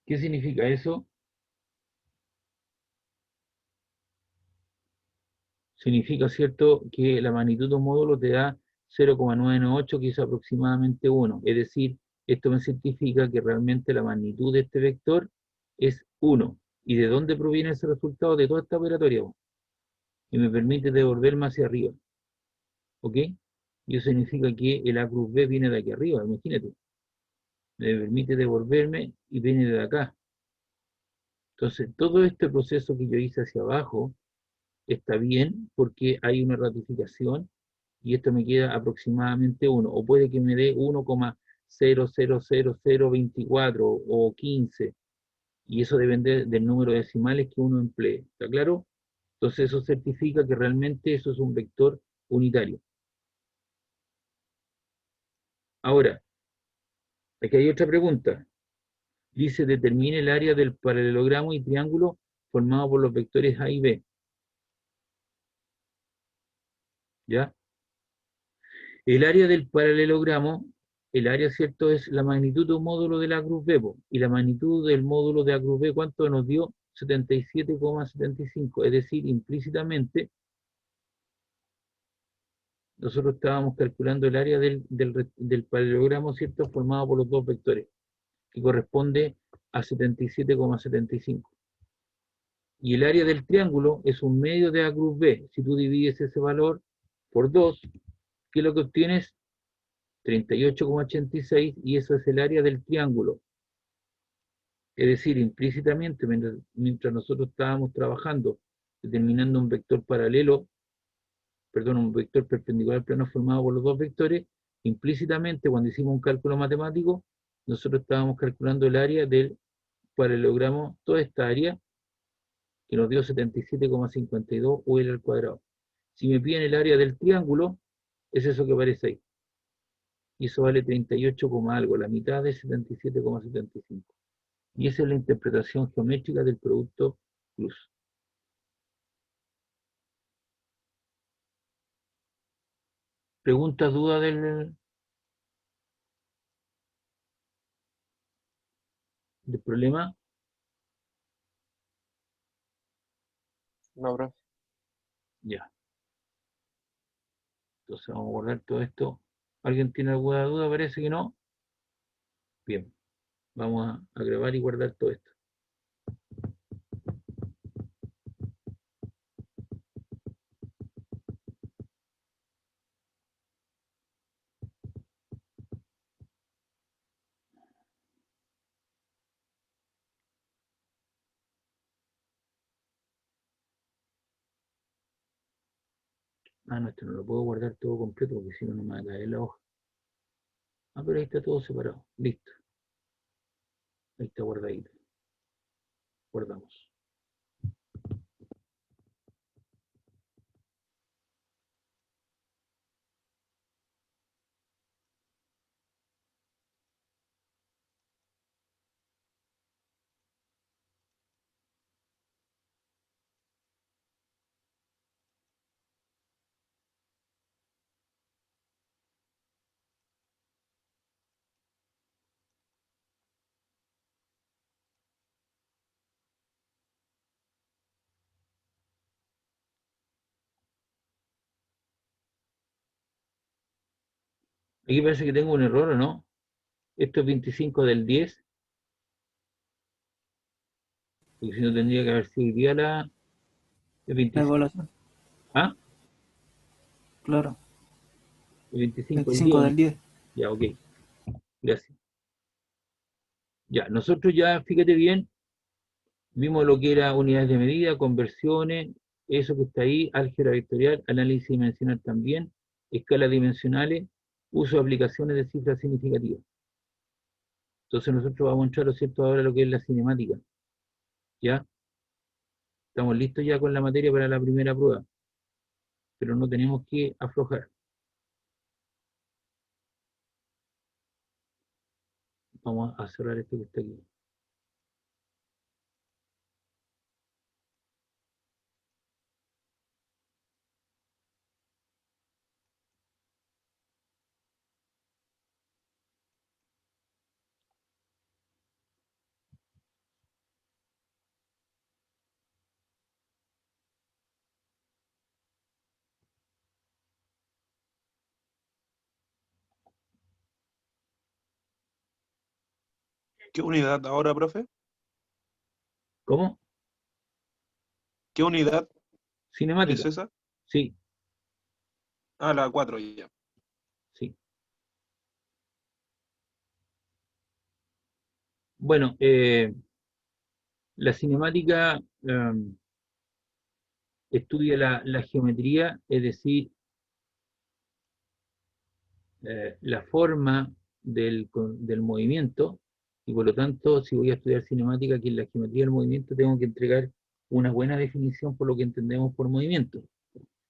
¿Qué significa eso? Significa, ¿cierto?, que la magnitud de un módulo te da 0,998, que es aproximadamente 1. Es decir, esto me certifica que realmente la magnitud de este vector es 1. ¿Y de dónde proviene ese resultado? De toda esta operatoria. Y me permite devolverme hacia arriba. ¿Ok? Y eso significa que el A cruz B viene de aquí arriba, imagínate. Me permite devolverme y viene de acá. Entonces, todo este proceso que yo hice hacia abajo está bien porque hay una ratificación y esto me queda aproximadamente 1. O puede que me dé 1,000024 o 15. Y eso depende del número de decimales que uno emplee. ¿Está claro? Entonces eso certifica que realmente eso es un vector unitario. Ahora, aquí hay otra pregunta. Dice, determine el área del paralelogramo y triángulo formado por los vectores A y B. ¿Ya? El área del paralelogramo, el área, ¿cierto?, es la magnitud de un módulo de la cruz B, y la magnitud del módulo de la cruz B, ¿cuánto nos dio? 77,75, es decir, implícitamente, nosotros estábamos calculando el área del paralelogramo, ¿cierto?, formado por los dos vectores, que corresponde a 77,75. Y el área del triángulo es un medio de A cruz B. Si tú divides ese valor por 2, ¿qué es lo que obtienes? 38,86, y eso es el área del triángulo. Es decir, implícitamente, mientras nosotros estábamos trabajando, determinando un vector paralelo, perdón, un vector perpendicular al plano formado por los dos vectores, implícitamente, cuando hicimos un cálculo matemático, nosotros estábamos calculando el área del paralelogramo, toda esta área, que nos dio 77,52 UL al cuadrado. Si me piden el área del triángulo, es eso que aparece ahí. Y eso vale 38, algo, la mitad de 77,75. Y esa es la interpretación geométrica del producto cruz. ¿Preguntas, dudas del problema? No, profe. Ya. Entonces vamos a guardar todo esto. ¿Alguien tiene alguna duda? Parece que no. Bien. Vamos a grabar y guardar todo esto. Ah, no, esto no lo puedo guardar todo completo porque si no, no me va a caer la hoja. Ah, pero ahí está todo separado. Listo. Ahí está guardadito. Guardamos. Aquí parece que tengo un error, ¿o no? Esto es 25 del 10. Porque si no tendría que haber sido hoy día el La 25. evaluación, ¿Ah? claro. El 25 del 25 10. del 10. Ya, ok. Gracias. Ya, nosotros ya, fíjate bien, vimos lo que era unidades de medida, conversiones, eso que está ahí, álgebra vectorial, análisis dimensional también, escalas dimensionales, uso de aplicaciones de cifras significativas. Entonces nosotros vamos a entrar, ¿no es cierto?, ahora lo que es la cinemática. ¿Ya? Estamos listos ya con la materia para la primera prueba, pero no tenemos que aflojar. Vamos a cerrar esto que está aquí. ¿Qué unidad ahora, profe? ¿Cómo? ¿Qué unidad es Cinemática. esa? Sí, Ah, la 4 ya. sí. Bueno, la cinemática estudia la geometría, es decir, la forma del movimiento, y por lo tanto, si voy a estudiar cinemática, aquí en la geometría del movimiento tengo que entregar una buena definición por lo que entendemos por movimiento.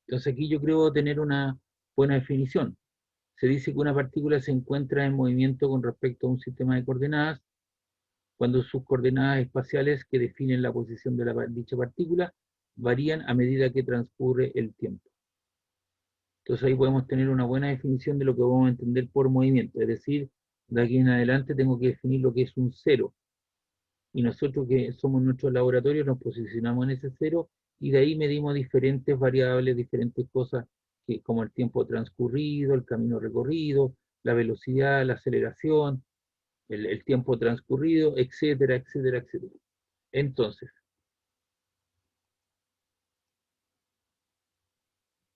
Entonces aquí yo creo tener una buena definición. Se dice que una partícula se encuentra en movimiento con respecto a un sistema de coordenadas, cuando sus coordenadas espaciales que definen la posición de dicha partícula varían a medida que transcurre el tiempo. Entonces ahí podemos tener una buena definición de lo que vamos a entender por movimiento. Es decir, de aquí en adelante tengo que definir lo que es un cero. Y nosotros que somos nuestros laboratorios nos posicionamos en ese cero y de ahí medimos diferentes variables, diferentes cosas como el tiempo transcurrido, el camino recorrido, la velocidad, la aceleración, el tiempo transcurrido, etcétera, etcétera, etcétera. Entonces,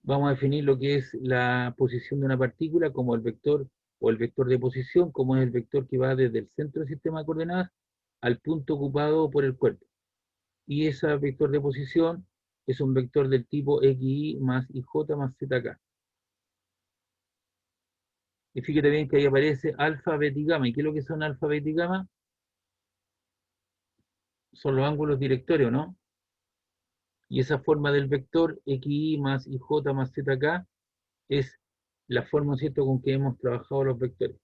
vamos a definir lo que es la posición de una partícula como el vector o el vector de posición, como es el vector que va desde el centro del sistema de coordenadas al punto ocupado por el cuerpo. Y ese vector de posición es un vector del tipo xy más ij más zk. Y fíjate bien que ahí aparece alfa, beta y gamma. ¿Y qué es lo que son alfa, beta y gamma? Son los ángulos directorios, ¿no? Y esa forma del vector xy más ij más zk es la forma, ¿cierto?, con que hemos trabajado los vectores.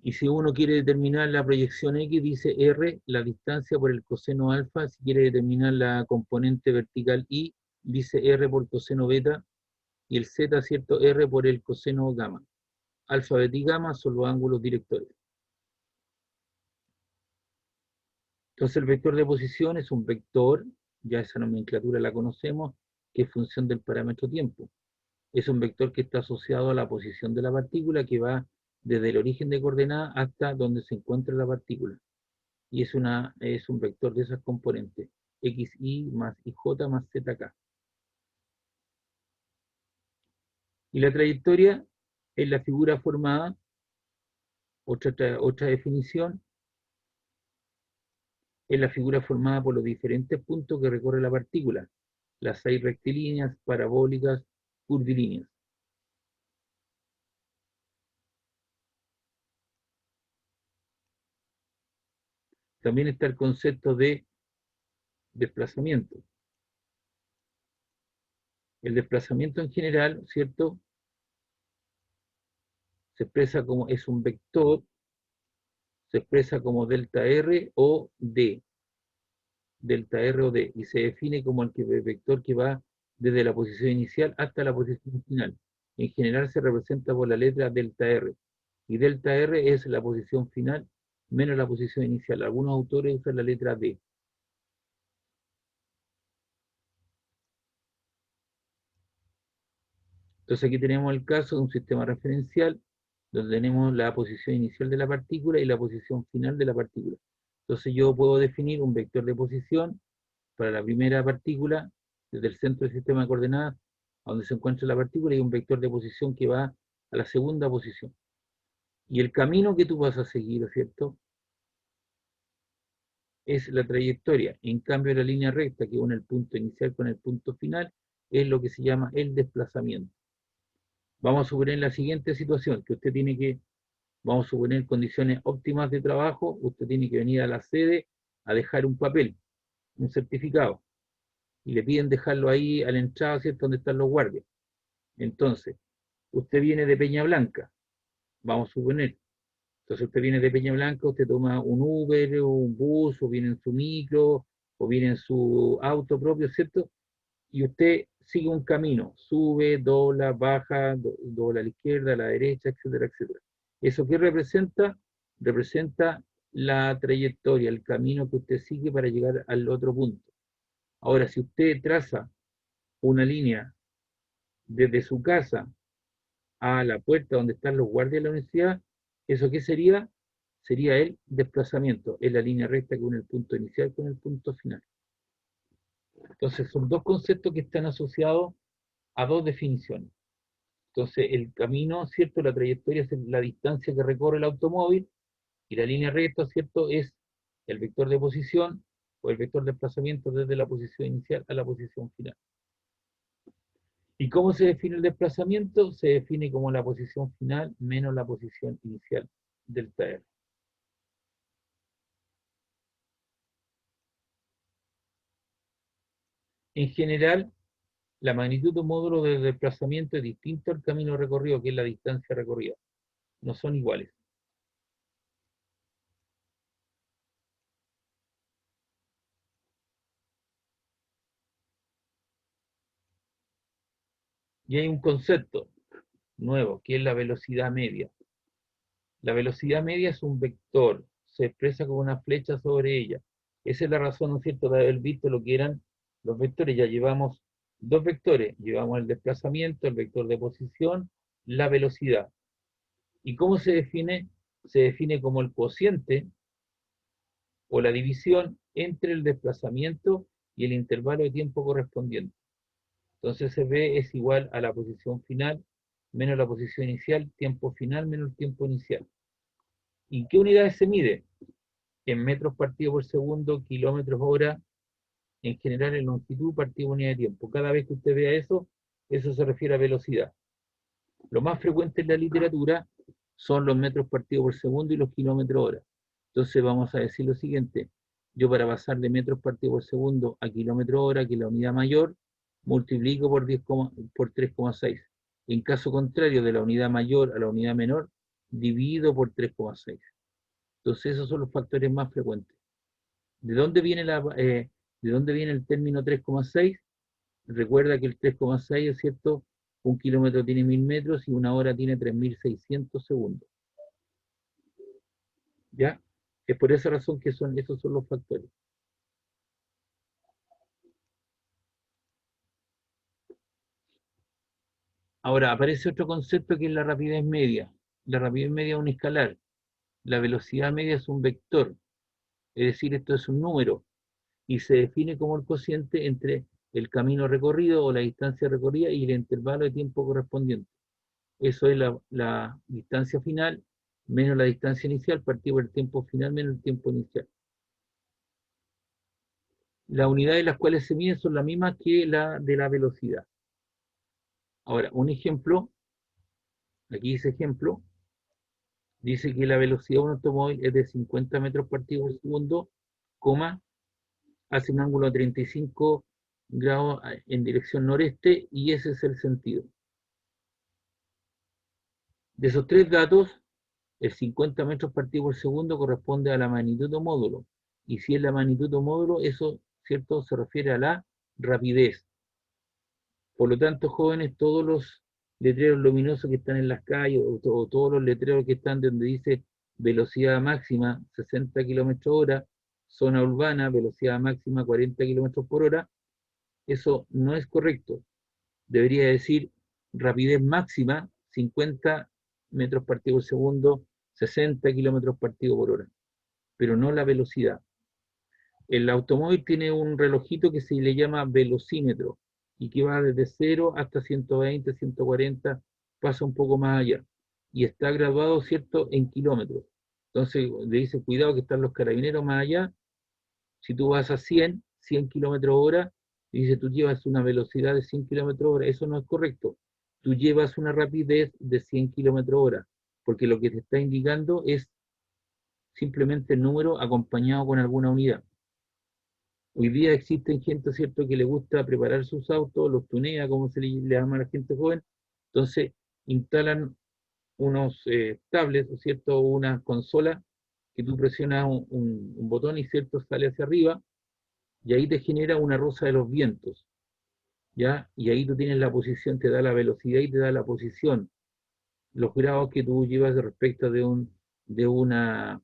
Y si uno quiere determinar la proyección X, dice R, la distancia por el coseno alfa. Si quiere determinar la componente vertical Y, dice R por coseno beta. Y el Z, ¿cierto?, R por el coseno gamma. Alfa, beta y gamma son los ángulos directores. Entonces el vector de posición es un vector, ya esa nomenclatura la conocemos, que es función del parámetro tiempo. Es un vector que está asociado a la posición de la partícula, que va desde el origen de coordenada hasta donde se encuentra la partícula. Y es un vector de esas componentes, xy más ij más zk. Y la trayectoria es la figura formada, otra definición, es la figura formada por los diferentes puntos que recorre la partícula, las 6 rectilíneas, parabólicas, curvilíneas. También está el concepto de desplazamiento. El desplazamiento en general, ¿cierto?, se expresa como, es un vector, se expresa como delta R o D. Delta R o D, y se define como el vector que va desde la posición inicial hasta la posición final. En general se representa por la letra delta R, y delta R es la posición final menos la posición inicial. Algunos autores usan la letra D. Entonces aquí tenemos el caso de un sistema referencial, donde tenemos la posición inicial de la partícula y la posición final de la partícula. Entonces yo puedo definir un vector de posición para la primera partícula, desde el centro del sistema de coordenadas, a donde se encuentra la partícula, y un vector de posición que va a la segunda posición. Y el camino que tú vas a seguir, ¿cierto?, es la trayectoria. En cambio, la línea recta que une el punto inicial con el punto final es lo que se llama el desplazamiento. Vamos a suponer la siguiente situación, que usted tiene que, vamos a suponer condiciones óptimas de trabajo, usted tiene que venir a la sede a dejar un papel, un certificado, y le piden dejarlo ahí a la entrada, ¿cierto?, donde están los guardias. Entonces, usted viene de Peña Blanca, vamos a suponer. Entonces usted viene de Peña Blanca, usted toma un Uber, o un bus, o viene en su micro, o viene en su auto propio, ¿cierto? Y usted sigue un camino, sube, dobla, baja, dobla a la izquierda, a la derecha, etcétera, etcétera. ¿Eso qué representa? Representa la trayectoria, el camino que usted sigue para llegar al otro punto. Ahora, si usted traza una línea desde su casa a la puerta donde están los guardias de la universidad, ¿eso qué sería? Sería el desplazamiento, es la línea recta que une el punto inicial con el punto final. Entonces, son dos conceptos que están asociados a dos definiciones. Entonces, el camino, ¿cierto? La trayectoria es la distancia que recorre el automóvil, y la línea recta, ¿cierto?, es el vector de posición o el vector de desplazamiento desde la posición inicial a la posición final. ¿Y cómo se define el desplazamiento? Se define como la posición final menos la posición inicial del TR. En general, la magnitud de un módulo de desplazamiento es distinta al camino recorrido, que es la distancia recorrida. No son iguales. Y hay un concepto nuevo, que es la velocidad media. La velocidad media es un vector, se expresa con una flecha sobre ella. Esa es la razón, ¿no es cierto?, de haber visto lo que eran los vectores. Ya llevamos dos vectores, llevamos el desplazamiento, el vector de posición, la velocidad. ¿Y cómo se define? Se define como el cociente o la división entre el desplazamiento y el intervalo de tiempo correspondiente. Entonces V es igual a la posición final menos la posición inicial, tiempo final menos el tiempo inicial. ¿Y qué unidades se mide? En metros partido por segundo, kilómetros hora, en general en longitud partido por unidad de tiempo. Cada vez que usted vea eso, eso se refiere a velocidad. Lo más frecuente en la literatura son los metros partido por segundo y los kilómetros hora. Entonces vamos a decir lo siguiente: yo, para pasar de metros partido por segundo a kilómetros hora, que es la unidad mayor, multiplico por 3,6. En caso contrario, de la unidad mayor a la unidad menor, divido por 3,6. Entonces esos son los factores más frecuentes. ¿De dónde viene el término 3,6? Recuerda que el 3,6 es cierto, un kilómetro tiene 1000 metros y una hora tiene 3600 segundos. ¿Ya? Es por esa razón que esos son los factores. Ahora, aparece otro concepto que es la rapidez media. La rapidez media es un escalar. La velocidad media es un vector. Es decir, esto es un número. Y se define como el cociente entre el camino recorrido o la distancia recorrida y el intervalo de tiempo correspondiente. Eso es la distancia final menos la distancia inicial, partido por el tiempo final menos el tiempo inicial. Las unidades en las cuales se mide son las mismas que la de la velocidad. Ahora, un ejemplo, aquí dice ejemplo, dice que la velocidad de un automóvil es de 50 metros partido por segundo, hace un ángulo de 35 grados en dirección noreste, y ese es el sentido. De esos tres datos, el 50 metros partido por segundo corresponde a la magnitud de módulo, y si es la magnitud de módulo, eso, ¿cierto?, se refiere a la rapidez. Por lo tanto, jóvenes, todos los letreros luminosos que están en las calles, o todos los letreros que están donde dice velocidad máxima 60 km/h, zona urbana, velocidad máxima 40 km/h, eso no es correcto. Debería decir rapidez máxima 50 metros partido por segundo, 60 km/h, pero no la velocidad. El automóvil tiene un relojito que se le llama velocímetro, y que va desde 0 hasta 120, 140, pasa un poco más allá. Y está graduado, ¿cierto?, en kilómetros. Entonces le dice, cuidado que están los carabineros más allá. Si tú vas a 100 km/h, y dice, tú llevas una velocidad de 100 km/h, eso no es correcto. Tú llevas una rapidez de 100 km/h. porque lo que te está indicando es simplemente el número acompañado con alguna unidad. Hoy día existen gente, ¿cierto?, que le gusta preparar sus autos, los tunea, como se le llama a la gente joven, entonces instalan unos tablets, ¿cierto?, una consola que tú presionas un botón y, ¿cierto?, sale hacia arriba, y ahí te genera una rosa de los vientos, ¿ya? Y ahí tú tienes la posición, te da la velocidad y te da la posición, los grados que tú llevas respecto de una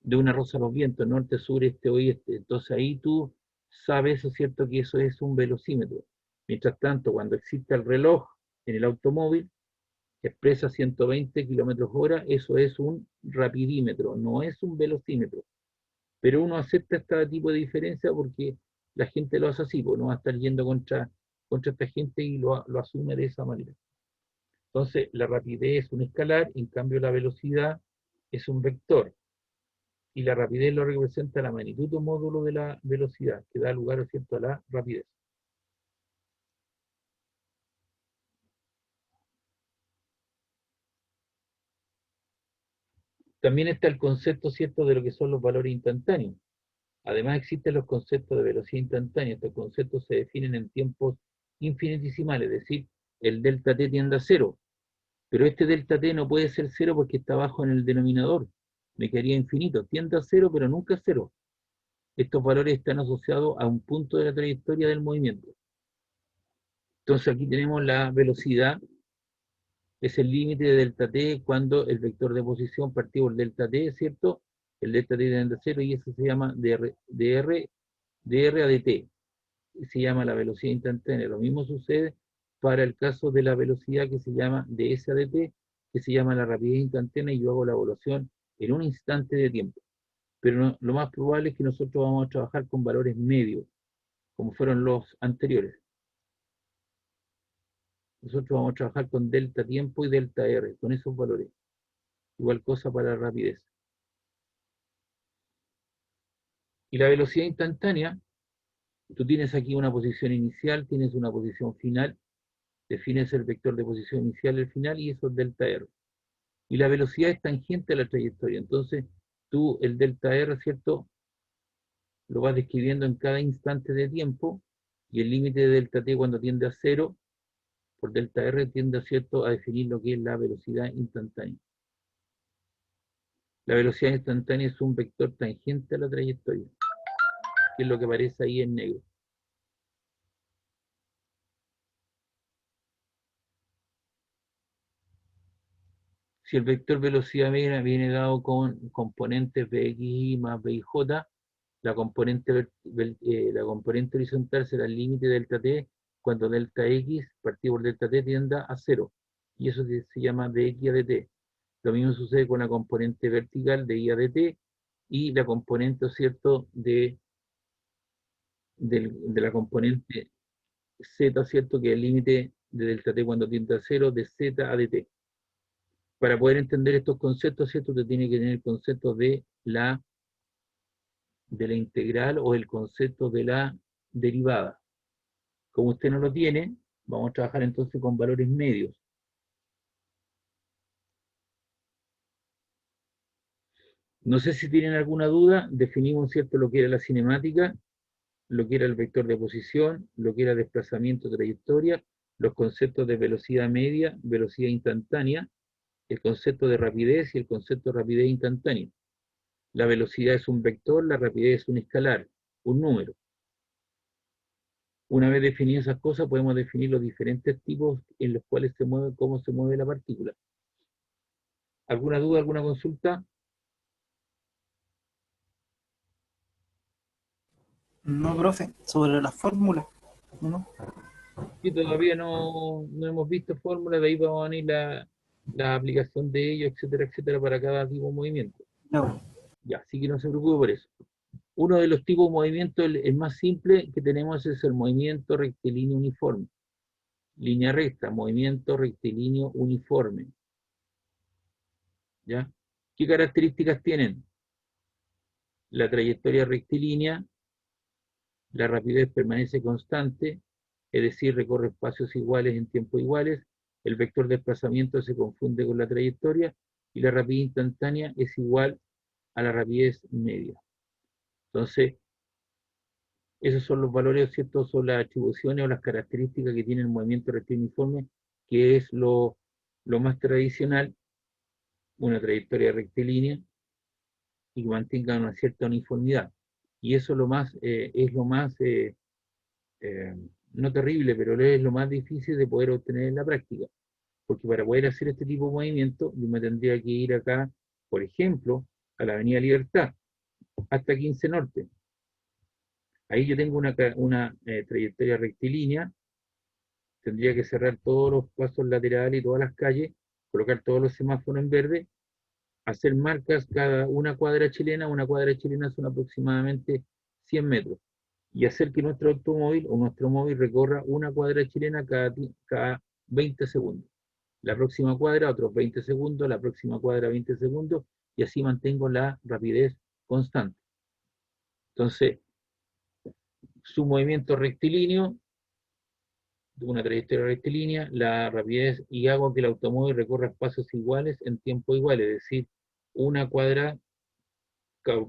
rosa a los vientos, norte, sur, este, oeste. Entonces ahí tú sabes, ¿es cierto?, que eso es un velocímetro. Mientras tanto, cuando existe el reloj en el automóvil, que expresa 120 kilómetros hora, eso es un rapidímetro, no es un velocímetro. Pero uno acepta este tipo de diferencia porque la gente lo hace así, pues no va a estar yendo contra esta gente y lo asume de esa manera. Entonces, la rapidez es un escalar, en cambio la velocidad es un vector. Y la rapidez lo representa la magnitud o módulo de la velocidad, que da lugar, ¿cierto?, a la rapidez. También está el concepto, ¿cierto?, de lo que son los valores instantáneos. Además existen los conceptos de velocidad instantánea. Estos conceptos se definen en tiempos infinitesimales, es decir, el delta t tiende a cero. Pero este delta t no puede ser cero porque está abajo en el denominador. Me quedaría infinito. Tiende a cero, pero nunca a cero. Estos valores están asociados a un punto de la trayectoria del movimiento. Entonces aquí tenemos la velocidad, es el límite de delta t cuando el vector de posición partió por delta t, ¿cierto? El delta t tiende a cero y eso se llama dr a dt. Se llama la velocidad instantánea. Lo mismo sucede para el caso de la velocidad que se llama ds a dt, que se llama la rapidez instantánea, y yo hago la evaluación en un instante de tiempo. Pero no, lo más probable es que nosotros vamos a trabajar con valores medios, como fueron los anteriores. Nosotros vamos a trabajar con delta tiempo y delta r, con esos valores. Igual cosa para la rapidez. Y la velocidad instantánea, tú tienes aquí una posición inicial, tienes una posición final, defines el vector de posición inicial y el final, y eso es delta r. Y la velocidad es tangente a la trayectoria. Entonces, tú el delta r, ¿cierto?, lo vas describiendo en cada instante de tiempo, y el límite de delta t cuando tiende a cero, por delta r tiende, ¿cierto?, a definir lo que es la velocidad instantánea. La velocidad instantánea es un vector tangente a la trayectoria, que es lo que aparece ahí en negro. Si el vector velocidad viene dado con componentes Bxy más Bj, la componente horizontal será el límite de delta t cuando delta x partido por delta t tienda a cero, y eso se llama dx a dt. Lo mismo sucede con la componente vertical de i a dt y la componente, ¿cierto?, de la componente z, ¿cierto?, que es el límite de delta t cuando tiende a cero de z a dt. Para poder entender estos conceptos, ¿cierto?, te tiene que tener el concepto de la integral o el concepto de la derivada. Como usted no lo tiene, vamos a trabajar entonces con valores medios. No sé si tienen alguna duda. Definimos, ¿cierto?, lo que era la cinemática, lo que era el vector de posición, lo que era desplazamiento, trayectoria, los conceptos de velocidad media, velocidad instantánea, el concepto de rapidez y el concepto de rapidez instantánea. La velocidad es un vector, la rapidez es un escalar, un número. Una vez definidas esas cosas, podemos definir los diferentes tipos en los cuales se mueve, cómo se mueve la partícula. ¿Alguna duda, alguna consulta? No, profe, sobre las fórmulas, ¿no? Sí, todavía no hemos visto fórmulas, de ahí va a venir la aplicación de ello, etcétera, para cada tipo de movimiento. No. Ya, así que no se preocupe por eso. Uno de los tipos de movimiento, el más simple que tenemos, es el movimiento rectilíneo uniforme. Línea recta, movimiento rectilíneo uniforme. ¿Ya? ¿Qué características tienen? La trayectoria rectilínea, la rapidez permanece constante, es decir, recorre espacios iguales en tiempos iguales, el vector de desplazamiento se confunde con la trayectoria, y la rapidez instantánea es igual a la rapidez media. Entonces, esos son los valores, ¿cierto? Son las atribuciones o las características que tiene el movimiento rectilineo, que es lo más tradicional, una trayectoria rectilínea y que mantenga una cierta uniformidad. Y eso es lo más no terrible, pero es lo más difícil de poder obtener en la práctica. Porque para poder hacer este tipo de movimiento, yo me tendría que ir acá, por ejemplo, a la Avenida Libertad, hasta 15 Norte. Ahí yo tengo una trayectoria rectilínea, tendría que cerrar todos los pasos laterales y todas las calles, colocar todos los semáforos en verde, hacer marcas cada una cuadra chilena son aproximadamente 100 metros, y hacer que nuestro automóvil o nuestro móvil recorra una cuadra chilena cada 20 segundos. La próxima cuadra, otros 20 segundos, la próxima cuadra, 20 segundos, y así mantengo la rapidez constante. Entonces, su movimiento rectilíneo, una trayectoria rectilínea, la rapidez, y hago que el automóvil recorra espacios iguales en tiempo igual, es decir, una cuadra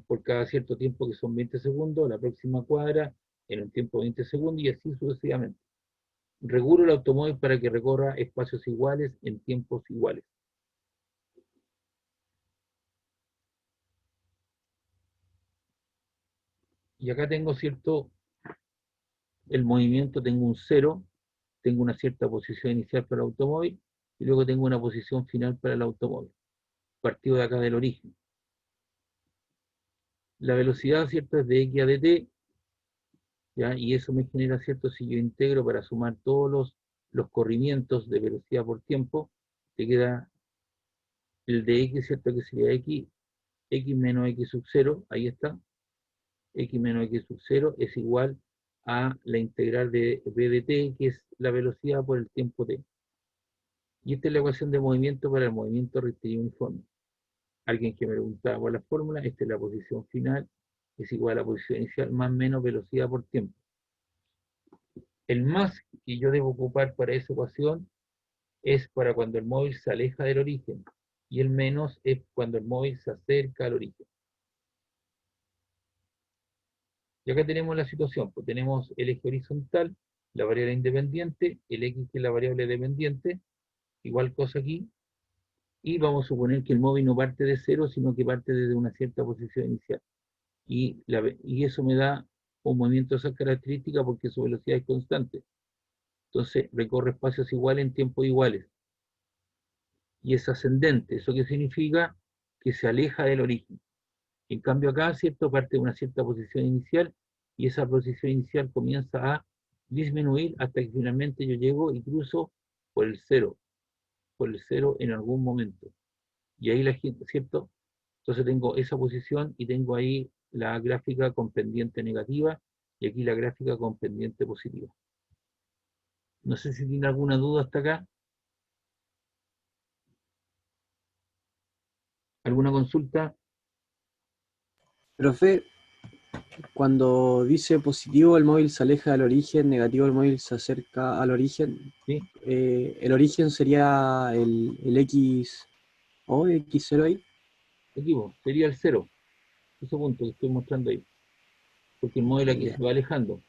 por cada cierto tiempo, que son 20 segundos, la próxima cuadra en un tiempo de 20 segundos, y así sucesivamente. Reguro el automóvil para que recorra espacios iguales en tiempos iguales. Y acá tengo el movimiento, tengo un 0, tengo una cierta posición inicial para el automóvil, y luego tengo una posición final para el automóvil, partido de acá del origen. La velocidad, ¿cierto?, es de X a dt, ¿ya? Y eso me genera, ¿cierto?, si yo integro para sumar todos los corrimientos de velocidad por tiempo, te queda el de X, ¿cierto?, que sería X menos X sub 0, ahí está, X menos X sub 0 es igual a la integral de v de t, que es la velocidad por el tiempo t. Y esta es la ecuación de movimiento para el movimiento rectilíneo uniforme. Alguien que me preguntaba por la fórmula, esta es la posición final, es igual a la posición inicial más menos velocidad por tiempo. El más que yo debo ocupar para esa ecuación es para cuando el móvil se aleja del origen, y el menos es cuando el móvil se acerca al origen. Y acá tenemos la situación, pues tenemos el eje horizontal, la variable independiente, el x, que es la variable dependiente, igual cosa aquí, y vamos a suponer que el móvil no parte de cero, sino que parte desde una cierta posición inicial. Y eso me da un movimiento de esa característica porque su velocidad es constante. Entonces recorre espacios iguales en tiempos iguales. Y es ascendente. ¿Eso qué significa? Que se aleja del origen. En cambio acá, ¿cierto?, parte de una cierta posición inicial, y esa posición inicial comienza a disminuir hasta que finalmente yo llego y cruzo por el cero en algún momento. Y ahí la gente, ¿cierto? Entonces tengo esa posición y tengo ahí la gráfica con pendiente negativa y aquí la gráfica con pendiente positiva. No sé si tiene alguna duda hasta acá. ¿Alguna consulta? Profe, cuando dice positivo el móvil se aleja del origen, negativo el móvil se acerca al origen, ¿Sí? el origen sería el X o X0 ahí. Equipo, sería el cero. Ese punto que estoy mostrando ahí. Porque el móvil aquí Ya. se va alejando.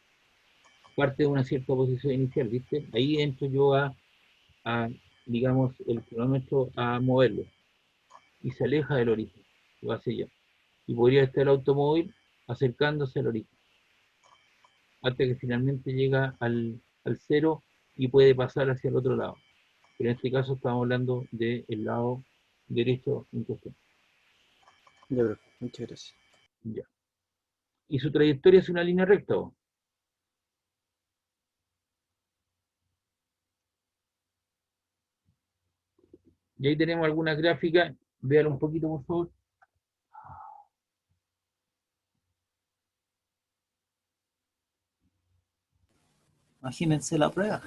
Parte de una cierta posición inicial, ¿viste? Ahí entro yo digamos, el cronómetro a moverlo. Y se aleja del origen. Va hacia allá. Y podría estar el automóvil acercándose al origen, hasta que finalmente llega al cero y puede pasar hacia el otro lado. Pero en este caso estamos hablando del lado derecho en cuestión. Ya, profe, muchas gracias. Ya. Y su trayectoria es una línea recta, ¿o? Y ahí tenemos algunas gráficas. Véanlo un poquito, por favor. Imagínense la prueba.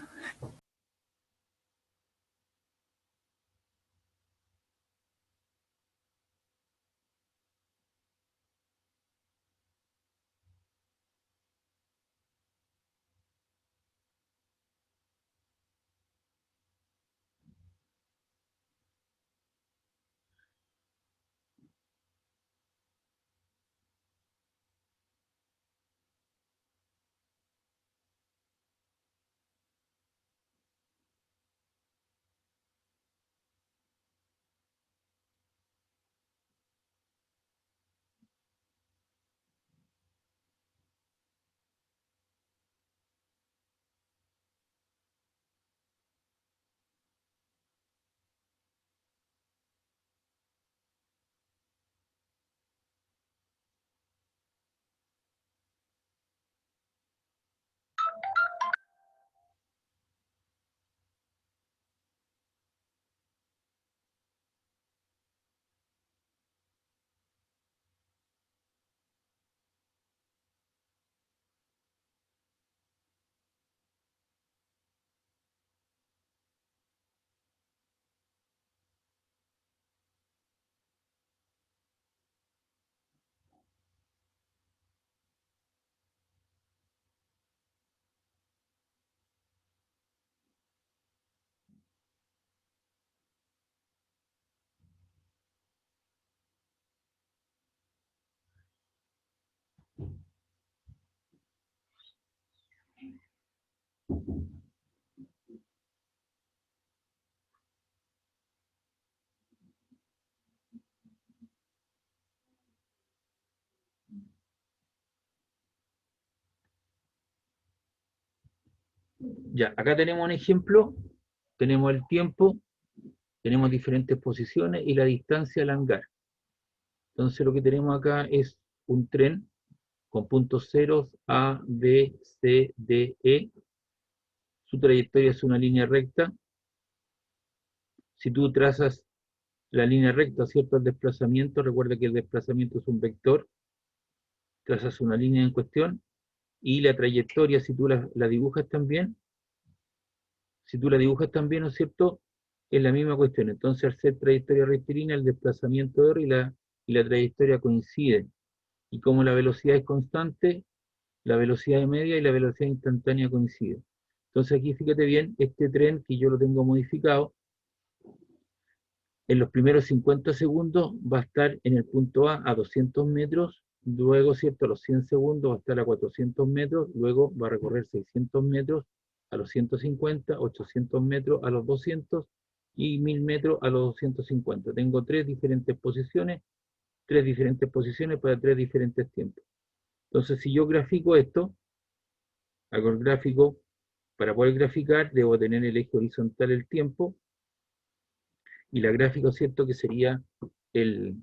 Ya, acá tenemos un ejemplo, tenemos el tiempo, tenemos diferentes posiciones y la distancia al hangar. Entonces lo que tenemos acá es un tren con puntos ceros A, B, C, D, E. Su trayectoria es una línea recta. Si tú trazas la línea recta, ¿cierto? El desplazamiento, recuerda que el desplazamiento es un vector. Trazas una línea en cuestión y la trayectoria, si tú la dibujas también, ¿no es cierto? Es la misma cuestión. Entonces, al ser trayectoria rectilínea, el desplazamiento R y la trayectoria coinciden. Y como la velocidad es constante, la velocidad de media y la velocidad instantánea coinciden. Entonces aquí fíjate bien, este tren que yo lo tengo modificado, en los primeros 50 segundos va a estar en el punto A 200 metros, luego, ¿cierto? A los 100 segundos va a estar a 400 metros, luego va a recorrer 600 metros a los 150, 800 metros a los 200 y 1000 metros a los 250. Tengo tres diferentes posiciones para tres diferentes tiempos. Entonces, si yo grafico esto, hago el gráfico, para poder graficar debo tener el eje horizontal el tiempo, y la gráfica, ¿cierto? Que sería el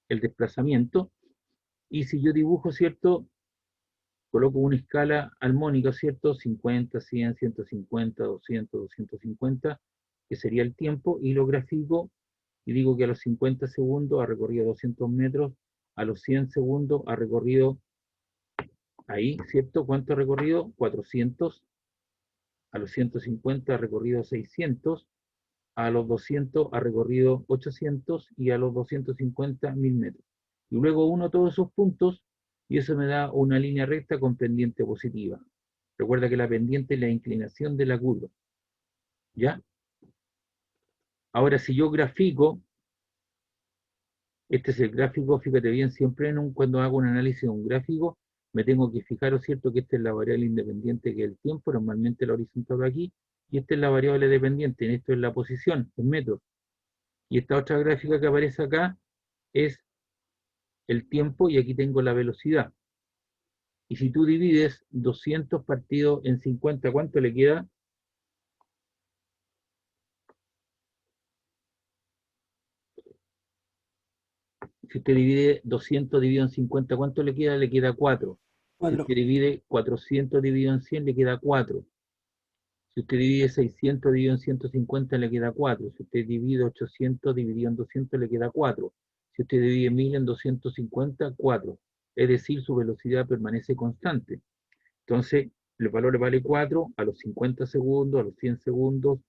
desplazamiento. Y si yo dibujo, ¿cierto? Coloco una escala armónica, ¿cierto? 50, 100, 150, 200, 250, que sería el tiempo, y lo grafico, y digo que a los 50 segundos ha recorrido 200 metros, a los 100 segundos ha recorrido, ahí, ¿cierto? ¿Cuánto ha recorrido? 400, a los 150 ha recorrido 600, a los 200 ha recorrido 800 y a los 250 1000 metros. Y luego uno todos esos puntos y eso me da una línea recta con pendiente positiva. Recuerda que la pendiente es la inclinación de la curva. ¿Ya? Ahora si yo grafico, este es el gráfico, fíjate bien, siempre cuando hago un análisis de un gráfico, me tengo que fijar, ¿cierto? Que esta es la variable independiente que es el tiempo, normalmente la horizontal va aquí, y esta es la variable dependiente, en esto es la posición, en metros. Y esta otra gráfica que aparece acá es el tiempo y aquí tengo la velocidad. Y si tú divides 200 partido en 50, ¿cuánto le queda? Si usted divide 200 dividido en 50, ¿cuánto le queda? Le queda 4. Si 4. usted divide 400 dividido en 100, le queda 4. Si usted divide 600 dividido en 150, le queda 4. Si usted divide 800 dividido en 200, le queda 4. Si usted divide 1000 en 250, 4. Es decir, su velocidad permanece constante. Entonces, el valor vale 4 a los 50 segundos, a los 100 segundos,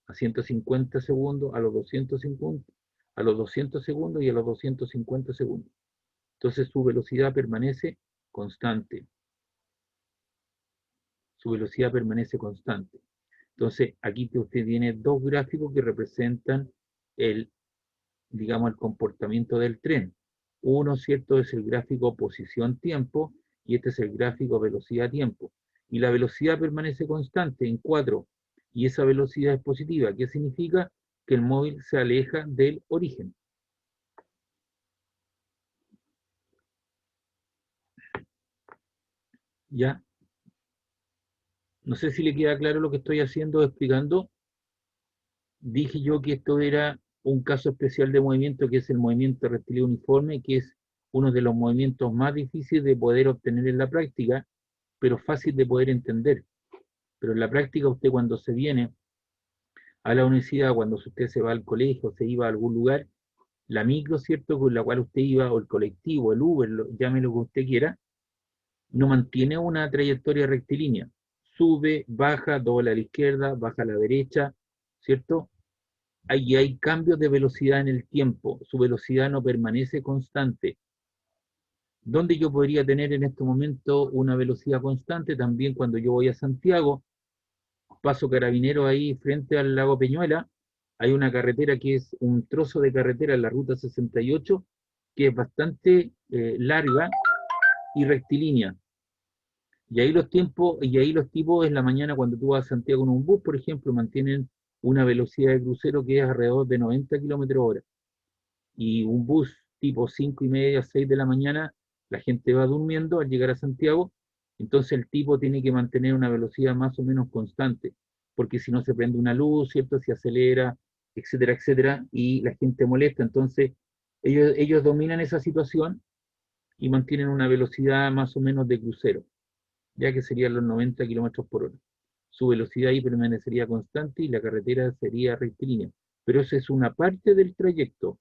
a 150 segundos, a los 250, a los 200 segundos y a los 250 segundos. Entonces, su velocidad permanece constante. Su velocidad permanece constante. Entonces, aquí usted tiene dos gráficos que representan digamos, el comportamiento del tren. Uno, ¿cierto?, es el gráfico posición-tiempo y este es el gráfico velocidad-tiempo. Y la velocidad permanece constante en 4 y esa velocidad es positiva. ¿Qué significa? Que el móvil se aleja del origen. ¿Ya? No sé si le queda claro lo que estoy haciendo, explicando. Dije yo que esto era un caso especial de movimiento, que es el movimiento rectilíneo uniforme, que es uno de los movimientos más difíciles de poder obtener en la práctica, pero fácil de poder entender. Pero en la práctica usted cuando se viene a la universidad, cuando usted se va al colegio, se iba a algún lugar, la micro, ¿cierto?, con la cual usted iba, o el colectivo, el Uber, llámelo que usted quiera, no mantiene una trayectoria rectilínea. Sube, baja, dobla a la izquierda, baja a la derecha, ¿cierto? Ahí hay cambios de velocidad en el tiempo, su velocidad no permanece constante. ¿Dónde yo podría tener en este momento una velocidad constante? También cuando yo voy a Santiago, paso Carabinero ahí frente al lago Peñuela, hay una carretera que es un trozo de carretera en la ruta 68, que es bastante larga y rectilínea. Y ahí los tipos en la mañana cuando tú vas a Santiago en un bus, por ejemplo, mantienen una velocidad de crucero que es alrededor de 90 km/h. Y un bus tipo 5:30, 6 de la mañana, la gente va durmiendo al llegar a Santiago Entonces el tipo tiene que mantener una velocidad más o menos constante, porque si no se prende una luz, ¿cierto? Se acelera, etcétera, etcétera, y la gente molesta. Entonces ellos dominan esa situación y mantienen una velocidad más o menos de crucero, ya que serían los 90 kilómetros por hora. Su velocidad ahí permanecería constante y la carretera sería rectilínea. Pero eso es una parte del trayecto,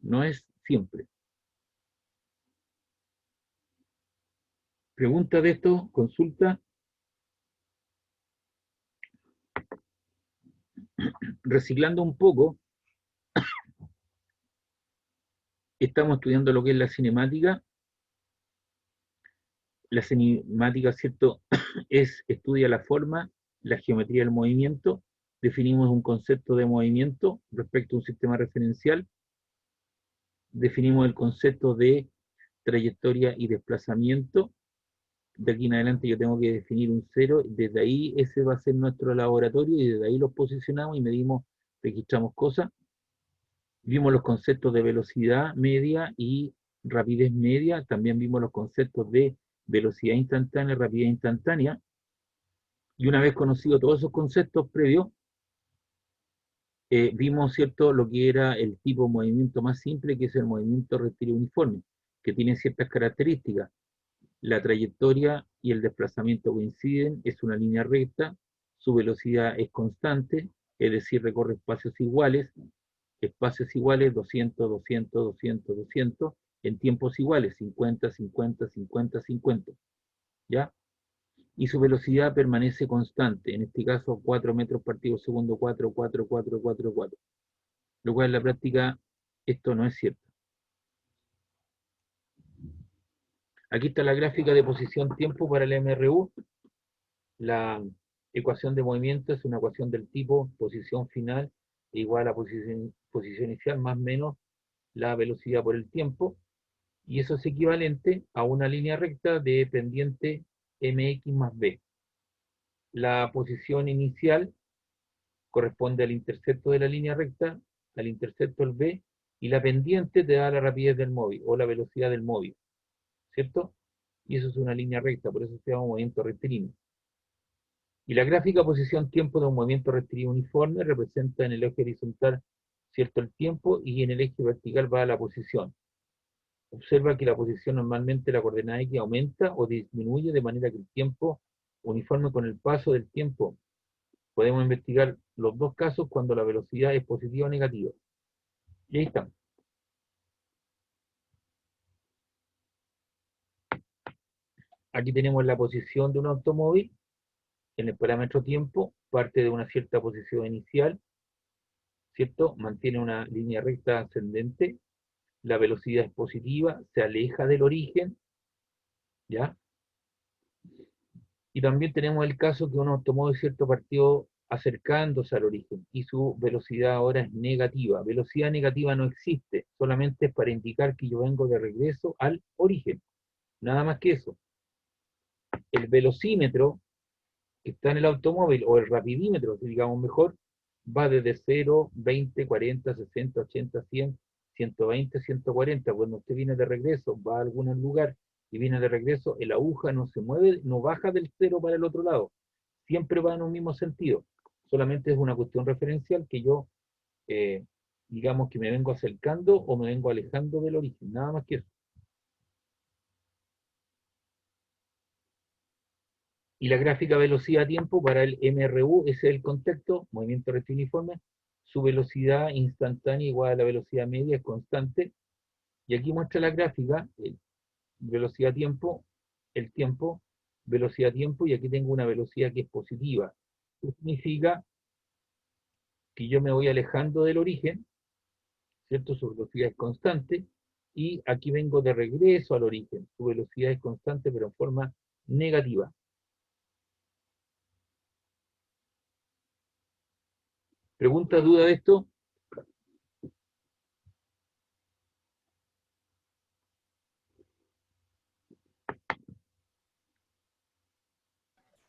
no es siempre. Pregunta de esto, consulta. Reciclando un poco, estamos estudiando lo que es la cinemática. La cinemática, ¿cierto? Estudia la forma, la geometría del movimiento, definimos un concepto de movimiento respecto a un sistema referencial, definimos el concepto de trayectoria y desplazamiento. De aquí en adelante yo tengo que definir un cero, desde ahí ese va a ser nuestro laboratorio y desde ahí los posicionamos y medimos, registramos cosas. Vimos los conceptos de velocidad media y rapidez media, también vimos los conceptos de velocidad instantánea, rapidez instantánea, y una vez conocido todos esos conceptos previos, vimos, ¿cierto?, lo que era el tipo de movimiento más simple, que es el movimiento rectilíneo uniforme, que tiene ciertas características. La trayectoria y el desplazamiento coinciden, es una línea recta, su velocidad es constante, es decir, recorre espacios iguales, 200, 200, 200, 200, en tiempos iguales, 50, 50, 50, 50, ¿ya? Y su velocidad permanece constante, en este caso 4 metros partido segundo, 4, 4, 4, 4, 4. Lo cual en la práctica esto no es cierto. Aquí está la gráfica de posición-tiempo para el MRU. La ecuación de movimiento es una ecuación del tipo posición final igual a posición inicial más menos la velocidad por el tiempo. Y eso es equivalente a una línea recta de pendiente mx más b. La posición inicial corresponde al intercepto de la línea recta, al intercepto el b, y la pendiente te da la rapidez del móvil o la velocidad del móvil, ¿cierto? Y eso es una línea recta, por eso se llama movimiento rectilíneo. Y la gráfica posición-tiempo de un movimiento rectilíneo uniforme representa en el eje horizontal, ¿cierto?, el tiempo, y en el eje vertical va la posición. Observa que la posición normalmente la coordenada X aumenta o disminuye de manera que el tiempo uniforme con el paso del tiempo. Podemos investigar los dos casos cuando la velocidad es positiva o negativa. Y ahí están. Aquí tenemos la posición de un automóvil en el parámetro tiempo, parte de una cierta posición inicial, ¿cierto? Mantiene una línea recta ascendente, la velocidad es positiva, se aleja del origen, ¿ya? Y también tenemos el caso que un automóvil, ¿cierto?, partió acercándose al origen y su velocidad ahora es negativa. Velocidad negativa no existe, solamente es para indicar que yo vengo de regreso al origen. Nada más que eso. El velocímetro que está en el automóvil, o el rapidímetro, si digamos mejor, va desde 0, 20, 40, 60, 80, 100, 120, 140. Cuando usted viene de regreso, va a algún lugar y viene de regreso, el aguja no se mueve, no baja del 0 para el otro lado. Siempre va en un mismo sentido. Solamente es una cuestión referencial que yo, digamos que me vengo acercando o me vengo alejando del origen. Nada más que eso. Y la gráfica velocidad-tiempo para el MRU, ese es el contexto, movimiento rectilíneo uniforme, su velocidad instantánea igual a la velocidad media, es constante. Y aquí muestra la gráfica, velocidad-tiempo, el tiempo, velocidad-tiempo, y aquí tengo una velocidad que es positiva. Esto significa que yo me voy alejando del origen, ¿cierto? Su velocidad es constante, y aquí vengo de regreso al origen. Su velocidad es constante, pero en forma negativa. ¿Pregunta, duda de esto?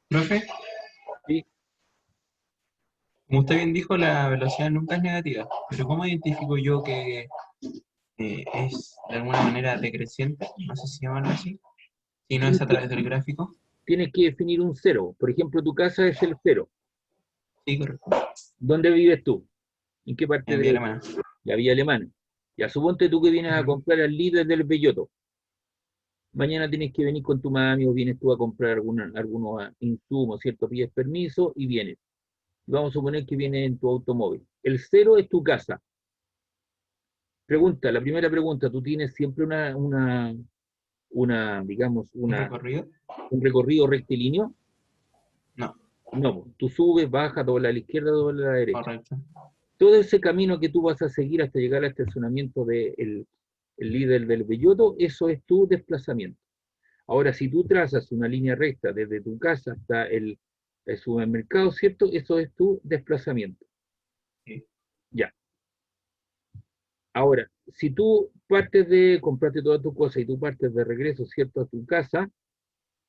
Profe, Sí. como usted bien dijo, la velocidad nunca es negativa, pero ¿cómo identifico yo que es de alguna manera decreciente? No sé si llamarlo así. Si no es a través del gráfico. tienes que definir un 0. Por ejemplo, tu casa es el 0. Sí, correcto. ¿Dónde vives tú? ¿En qué parte En de Villa Alemana. la Villa Alemana? Ya, suponte tú que vienes a Ujú. comprar al líder del Belloto. Mañana tienes que venir con tu mami o vienes tú a comprar algunos insumos, ¿cierto? Pides permiso y vienes. Vamos a suponer que vienes en tu automóvil. El 0 es tu casa. Pregunta, la primera pregunta, ¿tú tienes siempre digamos, ¿Un recorrido? un recorrido rectilíneo? No, No, tú subes, bajas, dobla a la izquierda, dobla a la derecha. correcto. Todo ese camino que tú vas a seguir hasta llegar al estacionamiento del líder del Belloto, eso es tu desplazamiento. Ahora, si tú trazas una línea recta desde tu casa hasta el supermercado, ¿cierto? Eso es tu desplazamiento. Sí. Ya. Ahora, si tú partes de comprarte toda tu cosa y tú partes de regreso, ¿cierto? A tu casa,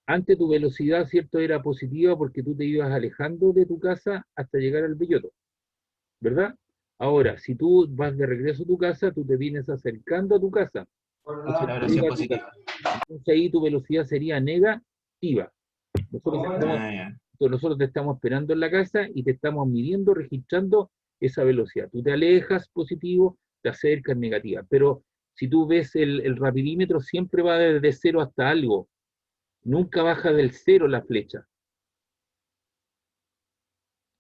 antes tu velocidad, ¿cierto? Era positiva porque tú te ibas alejando de tu casa hasta llegar al Belloto, ¿verdad? Ahora, si tú vas de regreso a tu casa, tú te vienes acercando a tu casa. Entonces la velocidad es positiva. Entonces ahí tu velocidad sería negativa. Ah, ya. Nosotros te estamos esperando en la casa y te estamos midiendo, registrando esa velocidad. Tú te alejas positivo, te acercas negativa. Pero si tú ves el rapidímetro, siempre va desde 0 hasta algo. Nunca baja del 0 la flecha.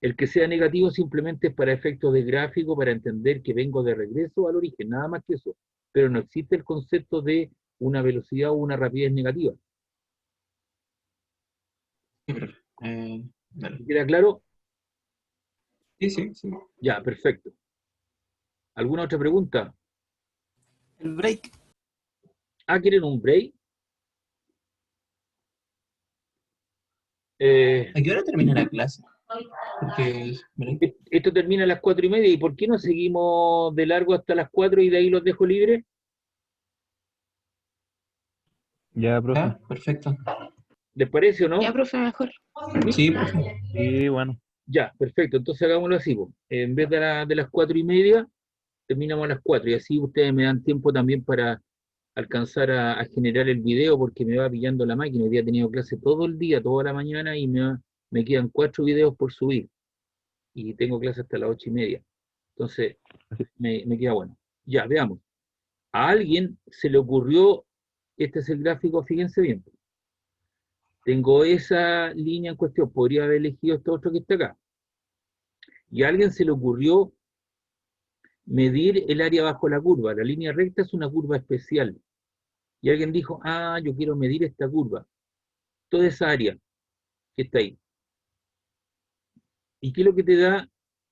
El que sea negativo simplemente es para efectos de gráfico, para entender que vengo de regreso al origen, nada más que eso. Pero no existe el concepto de una velocidad o una rapidez negativa. Sí, profe. Dale. ¿Queda claro? Sí, sí, sí. Ya, perfecto. ¿Alguna otra pregunta? El break. ¿Quieren un break? ¿A qué hora termina la clase? Porque, ¿verdad? Esto termina a las 4:30. ¿Y por qué no seguimos de largo hasta las 4 y de ahí los dejo libres? Ya, profe. Ah, perfecto. ¿Les parece o no? Ya, profe, mejor. Sí, profe. Sí, bueno. Ya, perfecto. Entonces hagámoslo así, po. En vez de las 4:30, terminamos a las 4. Y así ustedes me dan tiempo también para alcanzar a generar el video, porque me va pillando la máquina. Hoy día he tenido clase todo el día, toda la mañana, y me quedan 4 videos por subir. Y tengo clase hasta las 8:30. Entonces, me queda bueno. Ya, veamos. A alguien se le ocurrió, este es el gráfico, fíjense bien. Tengo esa línea en cuestión, podría haber elegido este otro que está acá. Y a alguien se le ocurrió medir el área bajo la curva. La línea recta es una curva especial. Y alguien dijo, yo quiero medir esta curva. Toda esa área que está ahí. ¿Y qué es lo que te da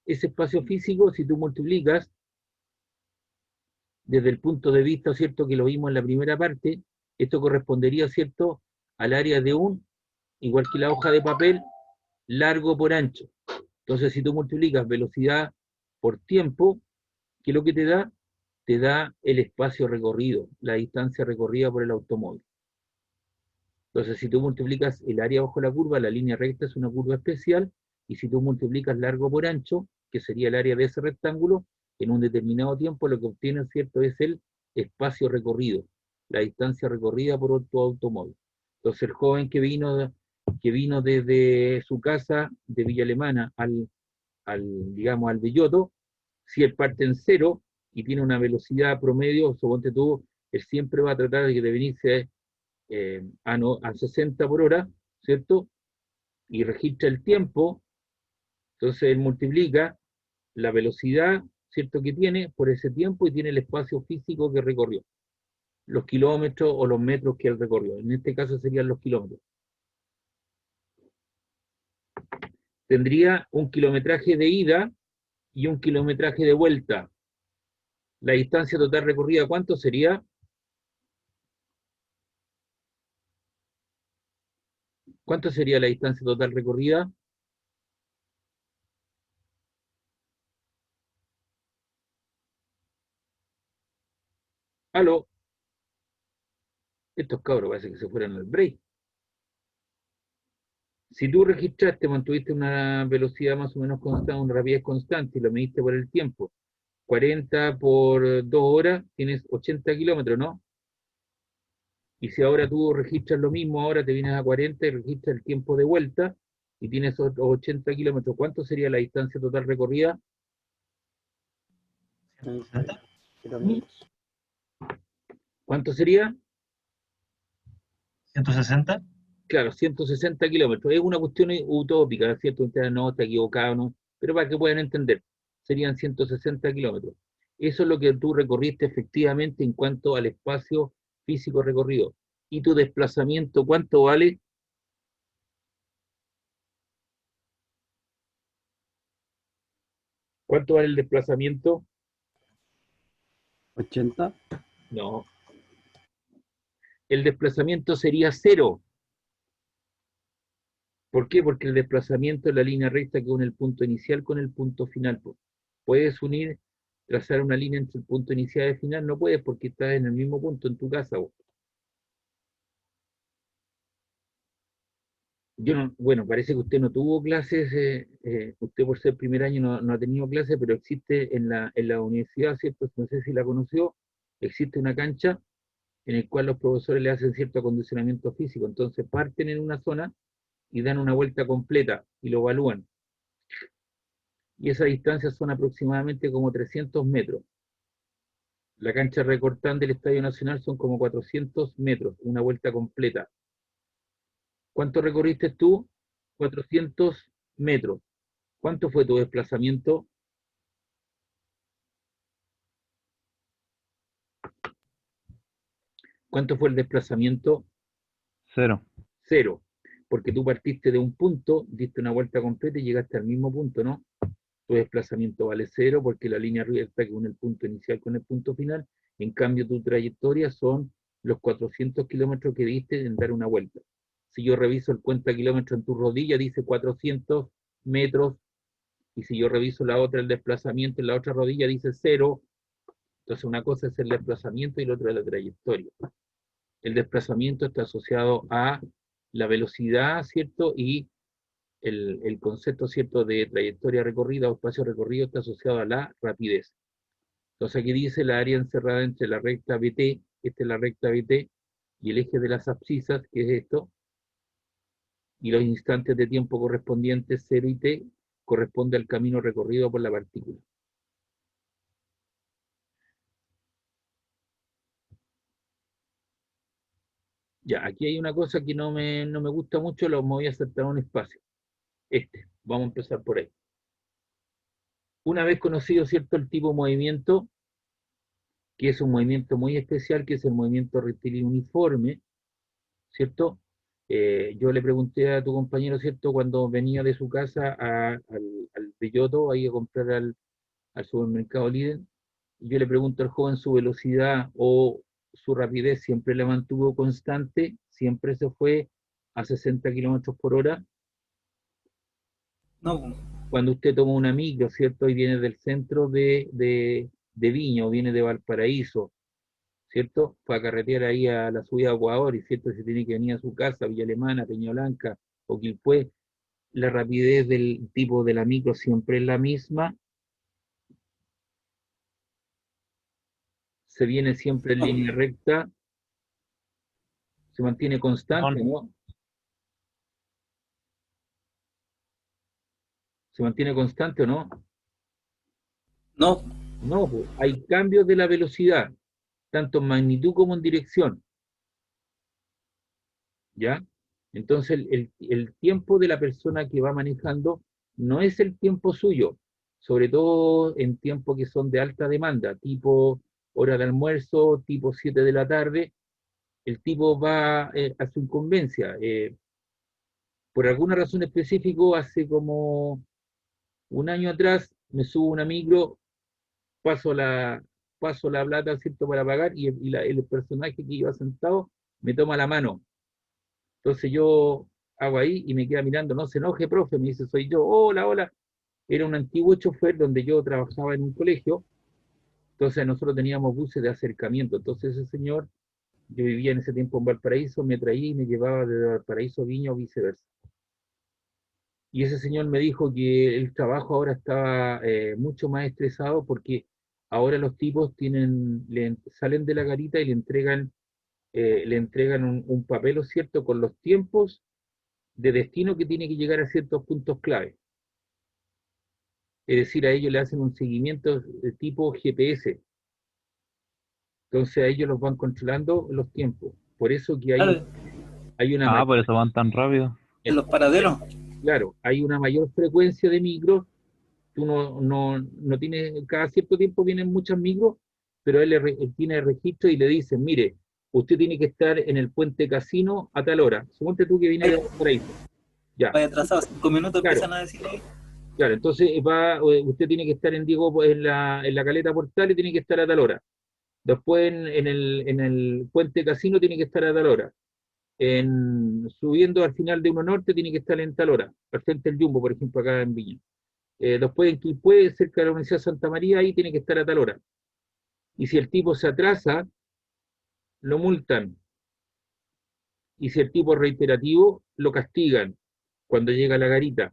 ese espacio físico si tú multiplicas desde el punto de vista, ¿cierto?, que lo vimos en la primera parte? Esto correspondería, ¿cierto?, al área de igual que la hoja de papel, largo por ancho. Entonces, si tú multiplicas velocidad por tiempo, ¿qué es lo que te da? Te da el espacio recorrido, la distancia recorrida por el automóvil. Entonces, si tú multiplicas el área bajo la curva, la línea recta es una curva especial, y si tú multiplicas largo por ancho, que sería el área de ese rectángulo, en un determinado tiempo lo que obtienes, ¿cierto?, es el espacio recorrido, la distancia recorrida por tu automóvil. Entonces, el joven que vino desde su casa de Villa Alemana digamos, al Belloto, si él parte en 0 y tiene una velocidad promedio, suponte tú, él siempre va a tratar de venirse a 60 por hora, ¿cierto? Y registra el tiempo, entonces él multiplica la velocidad, ¿cierto?, que tiene por ese tiempo y tiene el espacio físico que recorrió, los kilómetros o los metros que él recorrió. En este caso serían los kilómetros. Tendría un kilometraje de ida y un kilometraje de vuelta. La distancia total recorrida, ¿cuánto sería? ¿Cuánto sería la distancia total recorrida? ¿Aló? Estos cabros parece que se fueron al break. Si tú registraste, mantuviste una velocidad más o menos constante, una rapidez constante y lo mediste por el tiempo, 40 por 2 horas, tienes 80 kilómetros, ¿no? Y si ahora tú registras lo mismo, ahora te vienes a 40 y registras el tiempo de vuelta, y tienes otros 80 kilómetros, ¿cuánto sería la distancia total recorrida? 160. kilómetros. ¿Cuánto sería? 160. Claro, 160 kilómetros. Es una cuestión utópica, ¿cierto? Ustedes no, está equivocado, ¿no? Pero para que puedan entender, serían 160 kilómetros. Eso es lo que tú recorriste efectivamente en cuanto al espacio físico recorrido. ¿Y tu desplazamiento cuánto vale? ¿Cuánto vale el desplazamiento? 80. No. El desplazamiento sería 0. ¿Por qué? Porque el desplazamiento es la línea recta que une el punto inicial con el punto final. Puedes unir, trazar una línea entre el punto inicial y el final, no puedes porque estás en el mismo punto en tu casa. Bueno, parece que usted no tuvo clases, usted por ser primer año no ha tenido clases, pero existe en la universidad, ¿cierto? No sé si la conoció, existe una cancha en la cual los profesores le hacen cierto acondicionamiento físico, entonces parten en una zona y dan una vuelta completa y lo evalúan. Y esas distancias son aproximadamente como 300 metros. La cancha recortante del Estadio Nacional son como 400 metros, una vuelta completa. ¿Cuánto recorriste tú? 400 metros. ¿Cuánto fue tu desplazamiento? ¿Cuánto fue el desplazamiento? 0. 0. Porque tú partiste de un punto, diste una vuelta completa y llegaste al mismo punto, ¿no? Tu desplazamiento vale 0 porque la línea recta que une el punto inicial con el punto final. En cambio, tu trayectoria son los 400 kilómetros que diste en dar una vuelta. Si yo reviso el cuenta kilómetros en tu rodilla, dice 400 metros. Y si yo reviso la otra, el desplazamiento en la otra rodilla, dice 0. Entonces, una cosa es el desplazamiento y la otra es la trayectoria. El desplazamiento está asociado a la velocidad, ¿cierto? Y el concepto, ¿cierto?, de trayectoria recorrida o espacio recorrido está asociado a la rapidez. Entonces aquí dice la área encerrada entre la recta BT, esta es la recta BT, y el eje de las abscisas, que es esto, y los instantes de tiempo correspondientes 0 y T, corresponde al camino recorrido por la partícula. Ya, aquí hay una cosa que no me gusta mucho, lo voy a saltar un espacio. Vamos a empezar por ahí. Una vez conocido, ¿cierto?, el tipo de movimiento, que es un movimiento muy especial, que es el movimiento rectilíneo uniforme, ¿cierto? Yo le pregunté a tu compañero, ¿cierto?, cuando venía de su casa al Belloto, ahí a comprar al supermercado Líder, yo le pregunto al joven su velocidad o su rapidez, ¿siempre la mantuvo constante? ¿Siempre se fue a 60 kilómetros por hora? No, po. Cuando usted toma una micro, ¿cierto?, y viene del centro de Viña o viene de Valparaíso, ¿cierto? Para carretear ahí a la subida de Ecuador, y ¿cierto? Se tiene que venir a su casa, Villa Alemana, Peña Blanca o Quilpué, la rapidez del tipo de la micro siempre es la misma, se viene siempre en No. línea recta, se mantiene constante, No. ¿no? ¿Se mantiene constante o no? No, No, pues, hay cambios de la velocidad, tanto en magnitud como en dirección, ¿ya? Entonces el tiempo de la persona que va manejando no es el tiempo suyo, sobre todo en tiempos que son de alta demanda, tipo hora de almuerzo, tipo 7 de la tarde, el tipo va a su incumbencia. Por alguna razón específica, hace como un año atrás me subo a una micro, paso la, paso la plata, ¿cierto?, para pagar, y el personaje que iba sentado me toma la mano. Entonces yo hago ahí y me queda mirando, no se enoje, profe, me dice, soy yo, hola, hola. Era un antiguo chofer donde yo trabajaba en un colegio, entonces nosotros teníamos buses de acercamiento, entonces ese señor, yo vivía en ese tiempo en Valparaíso, me traía y me llevaba de Valparaíso a Viña o viceversa. Y ese señor me dijo que el trabajo ahora estaba mucho más estresado porque ahora los tipos salen de la garita y le entregan le entregan un papel, ¿no es cierto?, con los tiempos de destino que tiene que llegar a ciertos puntos clave. Es decir, a ellos le hacen un seguimiento de tipo GPS. Entonces a ellos los van controlando los tiempos. Por eso que Claro, hay una Ah, por mayor, eso van tan rápido. en los paraderos. claro, hay una mayor frecuencia de micros. Tú no tienes, cada cierto tiempo vienen muchas micros, pero él tiene el registro y le dicen, mire, usted tiene que estar en el puente Casino a tal hora. Suponte tú que viene de por ahí. Ya, Vaya atrasado, 5 minutos claro. empiezan a decir ahí. Claro, entonces usted tiene que estar en Diego, en la caleta Portal y tiene que estar a tal hora. Después en el puente Casino tiene que estar a tal hora. Subiendo al final de Uno Norte tiene que estar en tal hora. Al frente del Jumbo, por ejemplo, acá en Viña. Después en Quilpué, cerca de la Universidad de Santa María, ahí tiene que estar a tal hora. Y si el tipo se atrasa, lo multan. Y si el tipo es reiterativo, lo castigan cuando llega a la garita.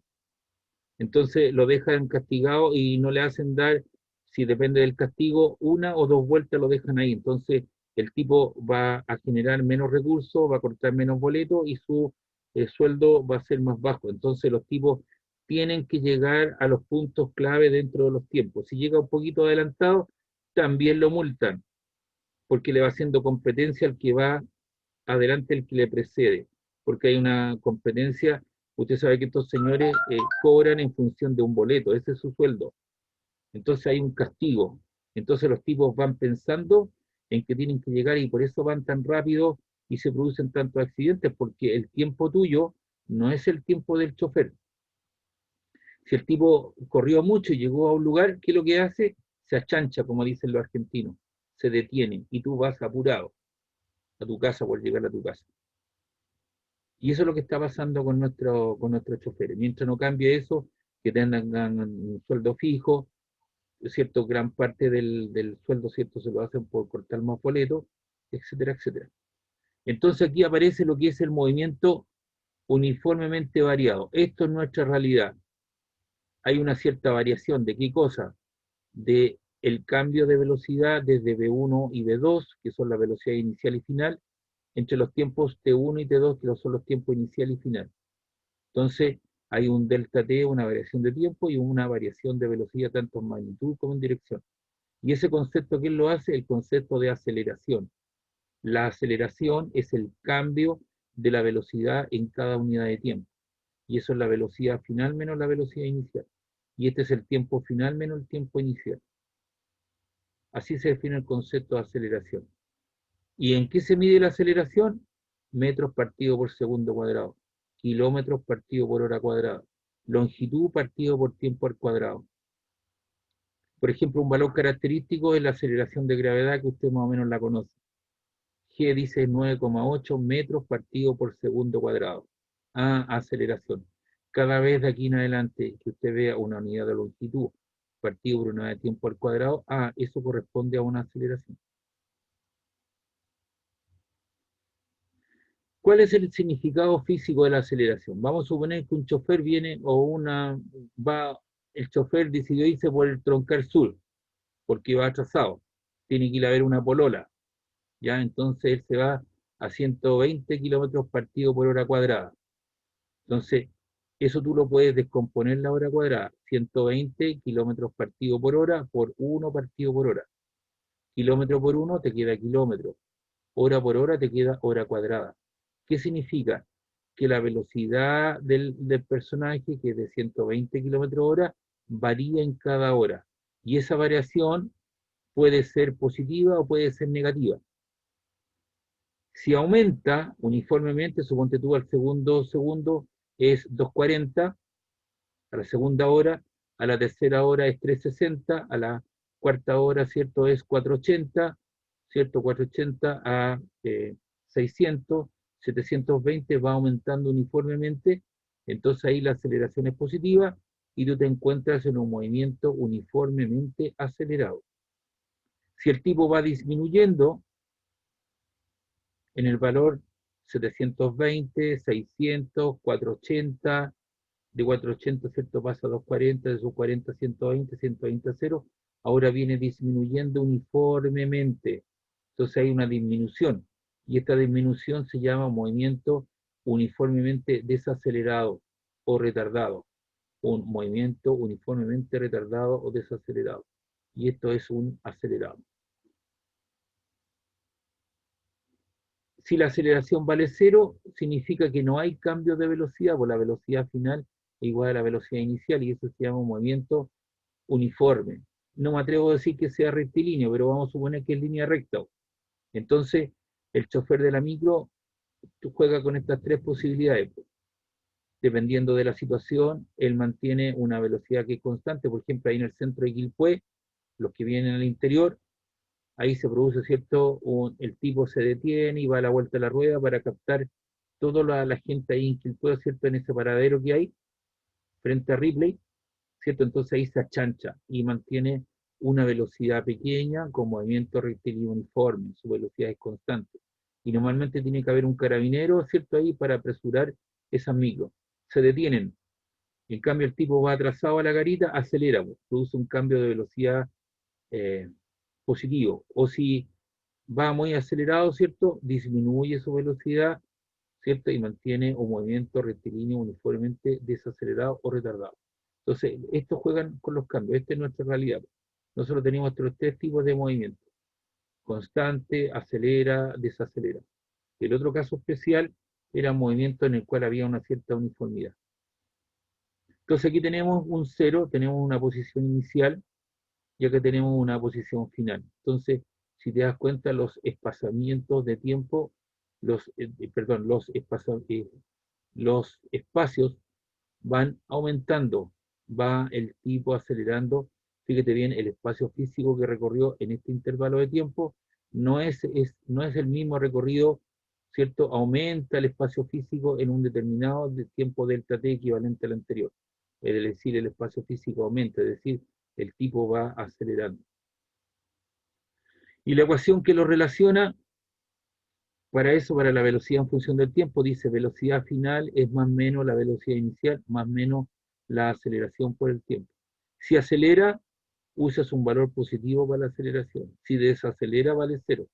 Entonces lo dejan castigado y no le hacen dar, si depende del castigo, una o dos vueltas lo dejan ahí. Entonces el tipo va a generar menos recursos, va a cortar menos boletos y su sueldo va a ser más bajo. Entonces los tipos tienen que llegar a los puntos clave dentro de los tiempos. Si llega un poquito adelantado, también lo multan, porque le va haciendo competencia al que va adelante, el que le precede, porque hay una competencia. Usted sabe que estos señores cobran en función de un boleto, ese es su sueldo. Entonces hay un castigo. Entonces los tipos van pensando en que tienen que llegar y por eso van tan rápido y se producen tantos accidentes, porque el tiempo tuyo no es el tiempo del chofer. Si el tipo corrió mucho y llegó a un lugar, ¿qué es lo que hace? Se achancha, como dicen los argentinos, se detiene y tú vas apurado a tu casa por llegar a tu casa. Y eso es lo que está pasando con nuestros choferes. Mientras no cambie eso, que tengan un sueldo fijo, ¿cierto? Gran parte del sueldo, ¿cierto? Se lo hacen por cortar más boletos, etcétera, etcétera. Entonces aquí aparece lo que es el movimiento uniformemente variado. Esto es nuestra realidad. Hay una cierta variación de qué cosa, de el cambio de velocidad desde V1 y V2, que son la velocidad inicial y final, entre los tiempos T1 y T2, que son los tiempos inicial y final. Entonces, hay un delta T, una variación de tiempo y una variación de velocidad tanto en magnitud como en dirección. Y ese concepto, ¿quién lo hace? El concepto de aceleración. La aceleración es el cambio de la velocidad en cada unidad de tiempo. Y eso es la velocidad final menos la velocidad inicial. Y este es el tiempo final menos el tiempo inicial. Así se define el concepto de aceleración. ¿Y en qué se mide la aceleración? Metros partido por segundo cuadrado, kilómetros partido por hora cuadrada, longitud partido por tiempo al cuadrado. Por ejemplo, un valor característico es la aceleración de gravedad, que usted más o menos la conoce. G dice 9,8 metros partido por segundo cuadrado. Aceleración. Cada vez de aquí en adelante que usted vea una unidad de longitud partido por una unidad de tiempo al cuadrado, eso corresponde a una aceleración. ¿Cuál es el significado físico de la aceleración? Vamos a suponer que un chofer viene el chofer decidió irse por el troncal sur, porque va atrasado, tiene que ir a ver una polola, ¿ya? Entonces él se va a 120 kilómetros partido por hora cuadrada. Entonces, eso tú lo puedes descomponer la hora cuadrada, 120 kilómetros partido por hora por 1 partido por hora. Kilómetro por 1 te queda kilómetro, hora por hora te queda hora cuadrada. ¿Qué significa? Que la velocidad del personaje, que es de 120 kilómetros hora, varía en cada hora. Y esa variación puede ser positiva o puede ser negativa. Si aumenta uniformemente, suponte tú al segundo es 240, a la segunda hora, a la tercera hora es 360, a la cuarta hora, ¿cierto? Es 480, ¿cierto? 480 a 600, 720 va aumentando uniformemente, entonces ahí la aceleración es positiva y tú te encuentras en un movimiento uniformemente acelerado. Si el tipo va disminuyendo en el valor 720, 600, 480, de 480, ¿cierto? Pasa a 240, de 240 a 120, 120 a 0, ahora viene disminuyendo uniformemente. Entonces hay una disminución. Y esta disminución se llama movimiento uniformemente desacelerado o retardado. Un movimiento uniformemente retardado o desacelerado. Y esto es un acelerado. Si la aceleración vale 0, significa que no hay cambio de velocidad, pues la velocidad final es igual a la velocidad inicial, y eso se llama un movimiento uniforme. No me atrevo a decir que sea rectilíneo, pero vamos a suponer que es línea recta. Entonces, el chofer de la micro juega con estas tres posibilidades. Dependiendo de la situación, él mantiene una velocidad que es constante. Por ejemplo, ahí en el centro de Quilpué, los que vienen al interior, ahí se produce, ¿cierto? El tipo se detiene y va a la vuelta de la rueda para captar toda la gente ahí en Quilpué, ¿cierto? En ese paradero que hay, frente a Ripley, ¿cierto? Entonces ahí se achancha y mantiene una velocidad pequeña con movimiento rectilíneo uniforme, su velocidad es constante. Y normalmente tiene que haber un carabinero, ¿cierto? Ahí para apresurar esas micros. Se detienen. En cambio, el tipo va atrasado a la garita, acelera, pues, produce un cambio de velocidad positivo. O si va muy acelerado, ¿cierto? Disminuye su velocidad, ¿cierto? Y mantiene un movimiento rectilíneo uniformemente desacelerado o retardado. Entonces, estos juegan con los cambios. Esta es nuestra realidad. Nosotros tenemos estos tres tipos de movimiento. Constante, acelera, desacelera. El otro caso especial era un movimiento en el cual había una cierta uniformidad. Entonces aquí tenemos un 0, tenemos una posición inicial, y acá tenemos una posición final. Entonces, si te das cuenta, los espaciamientos de tiempo, los espacios van aumentando, va el tipo acelerando. Fíjate bien, el espacio físico que recorrió en este intervalo de tiempo no es el mismo recorrido, ¿cierto? Aumenta el espacio físico en un determinado tiempo delta t equivalente al anterior. Es decir, el espacio físico aumenta, es decir, el tipo va acelerando. Y la ecuación que lo relaciona, para eso, para la velocidad en función del tiempo, dice velocidad final es más menos la velocidad inicial, más menos la aceleración por el tiempo. Si acelera, usas un valor positivo para la aceleración. Si desacelera, vale 0.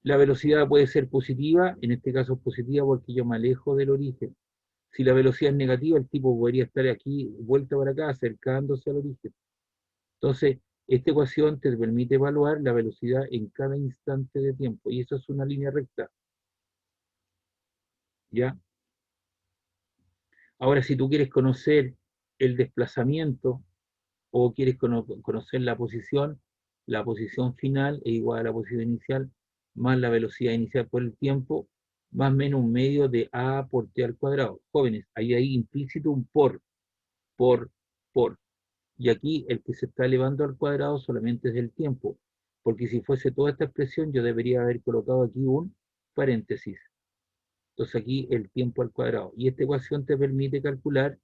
La velocidad puede ser positiva, en este caso es positiva porque yo me alejo del origen. Si la velocidad es negativa, el tipo podría estar aquí, vuelta para acá, acercándose al origen. Entonces, esta ecuación te permite evaluar la velocidad en cada instante de tiempo, y eso es una línea recta. ¿Ya? Ahora, si tú quieres conocer el desplazamiento, o quieres conocer la posición final es igual a la posición inicial, más la velocidad inicial por el tiempo, más o menos un medio de A por T al cuadrado. Jóvenes, ahí hay implícito un por. Y aquí el que se está elevando al cuadrado solamente es el tiempo, porque si fuese toda esta expresión yo debería haber colocado aquí un paréntesis. Entonces aquí el tiempo al cuadrado. Y esta ecuación te permite calcular,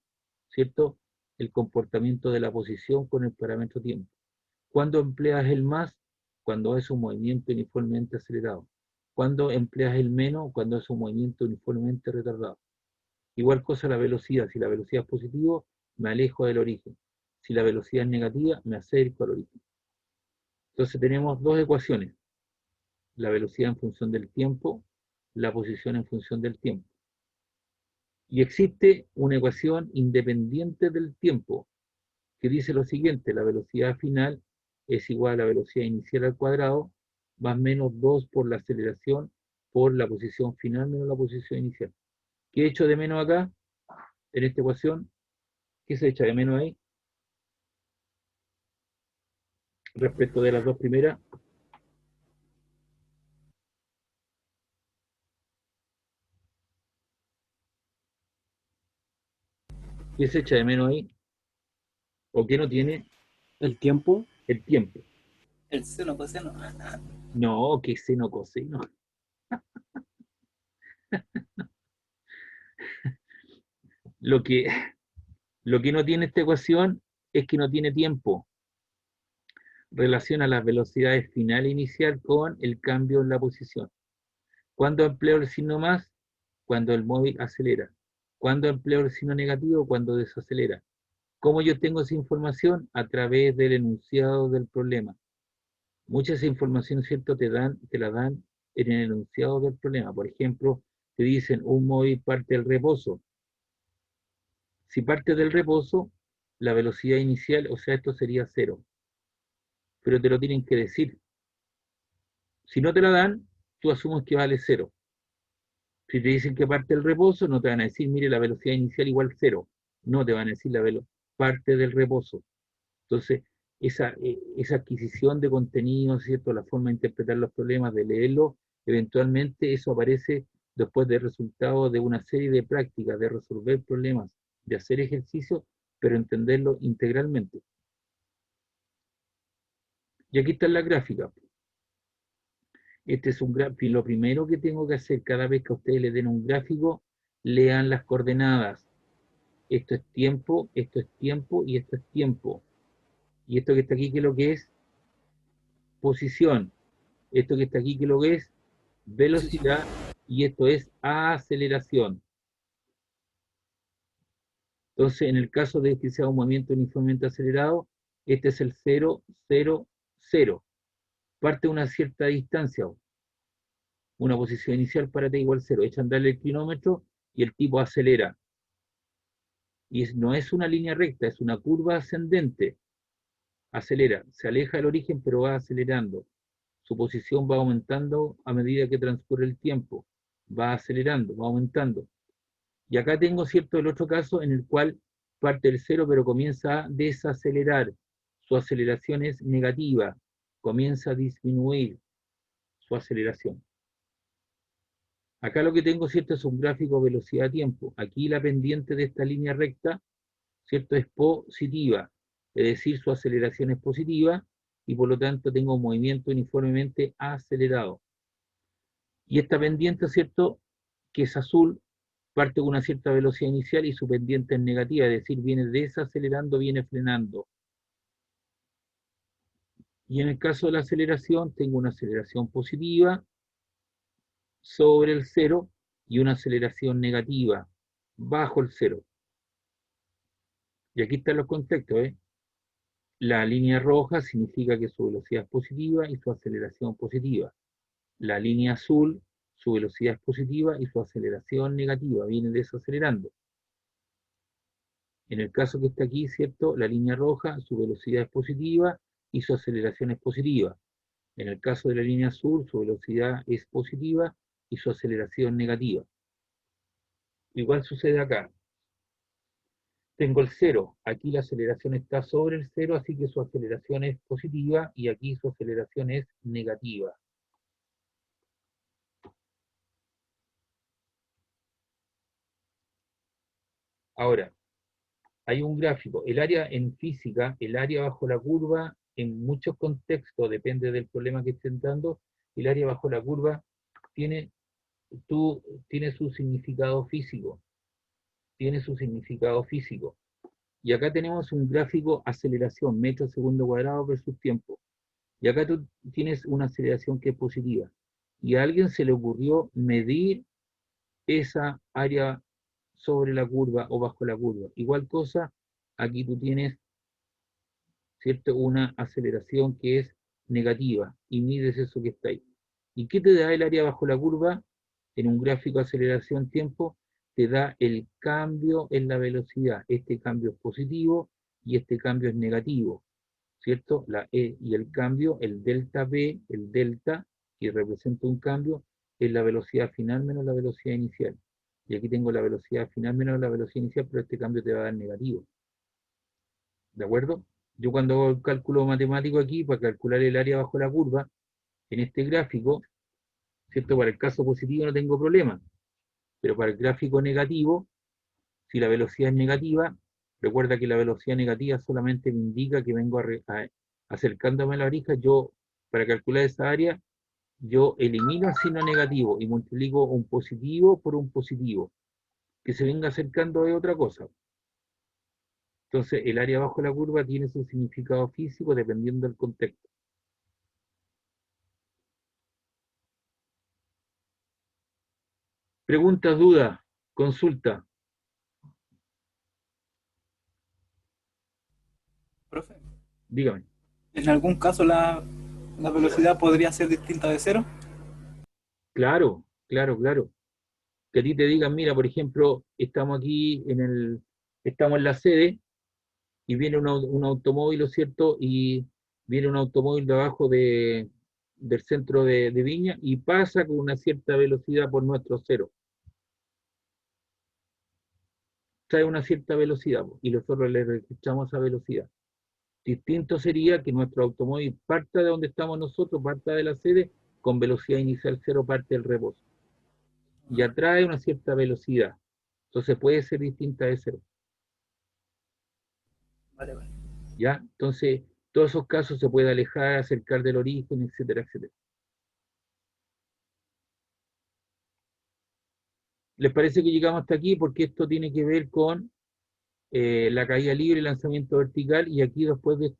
¿cierto?, el comportamiento de la posición con el parámetro tiempo. ¿Cuándo empleas el más? Cuando es un movimiento uniformemente acelerado. ¿Cuándo empleas el menos? Cuando es un movimiento uniformemente retardado. Igual cosa la velocidad. Si la velocidad es positiva, me alejo del origen. Si la velocidad es negativa, me acerco al origen. Entonces tenemos dos ecuaciones. La velocidad en función del tiempo, la posición en función del tiempo. Y existe una ecuación independiente del tiempo, que dice lo siguiente: la velocidad final es igual a la velocidad inicial al cuadrado, más menos 2 por la aceleración por la posición final menos la posición inicial. ¿Qué echo de menos acá, en esta ecuación? ¿Qué se echa de menos ahí? Respecto de las dos primeras. ¿Qué se echa de menos ahí? ¿O qué no tiene? El tiempo. El tiempo. El seno, coseno. No, que seno coseno. Lo que no tiene esta ecuación es que no tiene tiempo. Relaciona las velocidades final e inicial con el cambio en la posición. ¿Cuándo empleo el signo más? Cuando el móvil acelera. ¿Cuándo empleo el signo negativo? Cuando desacelera. ¿Cómo yo tengo esa información? A través del enunciado del problema. Mucha de esa información, ¿cierto? Te la dan en el enunciado del problema. Por ejemplo, te dicen un móvil parte del reposo. Si parte del reposo, la velocidad inicial, o sea, esto sería 0. Pero te lo tienen que decir. Si no te la dan, tú asumes que vale 0. Si te dicen que parte del reposo, no te van a decir, mire, la velocidad inicial igual 0. No te van a decir parte del reposo. Entonces, esa adquisición de contenido, ¿cierto? La forma de interpretar los problemas, de leerlo, eventualmente eso aparece después del resultado de una serie de prácticas, de resolver problemas, de hacer ejercicios, pero entenderlo integralmente. Y aquí está la gráfica. Este es un gráfico. Lo primero que tengo que hacer cada vez que a ustedes les den un gráfico, lean las coordenadas. Esto es tiempo, esto es tiempo y esto es tiempo. Y esto que está aquí, ¿qué es lo que es? Posición. Esto que está aquí, ¿qué es lo que es? Velocidad. Y esto es aceleración. Entonces, en el caso de que sea un movimiento uniformemente acelerado, este es el 0, 0, 0. Parte de una cierta distancia. Una posición inicial para t igual 0. Echa a andar el cronómetro y el tipo acelera. Y no es una línea recta, es una curva ascendente. Acelera, se aleja del origen, pero va acelerando. Su posición va aumentando a medida que transcurre el tiempo. Va acelerando, va aumentando. Y acá tengo, ¿cierto?, el otro caso en el cual parte del 0, pero comienza a desacelerar. Su aceleración es negativa. Comienza a disminuir su aceleración. Acá lo que tengo, ¿cierto?, es un gráfico velocidad-tiempo. Aquí la pendiente de esta línea recta, ¿cierto?, es positiva. Es decir, su aceleración es positiva y por lo tanto tengo un movimiento uniformemente acelerado. Y esta pendiente, ¿cierto?, que es azul, parte con una cierta velocidad inicial y su pendiente es negativa, es decir, viene desacelerando, viene frenando. Y en el caso de la aceleración, tengo una aceleración positiva sobre el 0 y una aceleración negativa bajo el 0. Y aquí están los contextos, ¿eh? La línea roja significa que su velocidad es positiva y su aceleración positiva. La línea azul, su velocidad es positiva y su aceleración negativa, viene desacelerando. En el caso que está aquí, ¿cierto? La línea roja, su velocidad es positiva y su aceleración es positiva. En el caso de la línea azul, su velocidad es positiva y su aceleración negativa. Igual sucede acá. Tengo el 0, aquí la aceleración está sobre el 0, así que su aceleración es positiva y aquí su aceleración es negativa. Ahora, hay un gráfico. El área en física, el área bajo la curva, en muchos contextos, depende del problema que estén dando, el área bajo la curva tiene su significado físico. Tiene su significado físico. Y acá tenemos un gráfico aceleración, metro segundo cuadrado versus tiempo. Y acá tú tienes una aceleración que es positiva. Y a alguien se le ocurrió medir esa área sobre la curva o bajo la curva. Igual cosa, aquí tú tienes, ¿cierto?, una aceleración que es negativa y mides eso que está ahí. ¿Y qué te da el área bajo la curva? En un gráfico de aceleración-tiempo, te da el cambio en la velocidad. Este cambio es positivo y este cambio es negativo, ¿cierto? La E y el cambio, el delta B, el delta, que representa un cambio, es la velocidad final menos la velocidad inicial. Y aquí tengo la velocidad final menos la velocidad inicial, pero este cambio te va a dar negativo. ¿De acuerdo? Yo cuando hago el cálculo matemático aquí, para calcular el área bajo la curva, en este gráfico, ¿cierto? Para el caso positivo no tengo problema, pero para el gráfico negativo, si la velocidad es negativa, recuerda que la velocidad negativa solamente me indica que vengo acercándome a la orija. Yo, para calcular esa área, yo elimino el signo negativo y multiplico un positivo por un positivo. Que se venga acercando es otra cosa. Entonces, el área bajo la curva tiene su significado físico dependiendo del contexto. Preguntas, dudas, consulta. Profe, Dígame. en algún caso la ¿La velocidad podría ser distinta de cero? Claro, claro, claro. Que a ti te digan, mira, por ejemplo, estamos aquí estamos en la sede y viene un automóvil, ¿no es cierto? Y viene un automóvil de abajo del centro de Viña y pasa con una cierta velocidad por nuestro cero. Trae una cierta velocidad po, y nosotros le registramos esa velocidad. Distinto sería que nuestro automóvil parta de donde estamos nosotros, parta de la sede, con velocidad inicial cero, parte del reposo. Ya trae una cierta velocidad. Entonces puede ser distinta de cero. Vale, vale. ¿Ya? Entonces, todos esos casos se puede alejar, acercar del origen, etcétera, etcétera. ¿Les parece que llegamos hasta aquí? Porque esto tiene que ver con la caída libre, el lanzamiento vertical, y aquí después de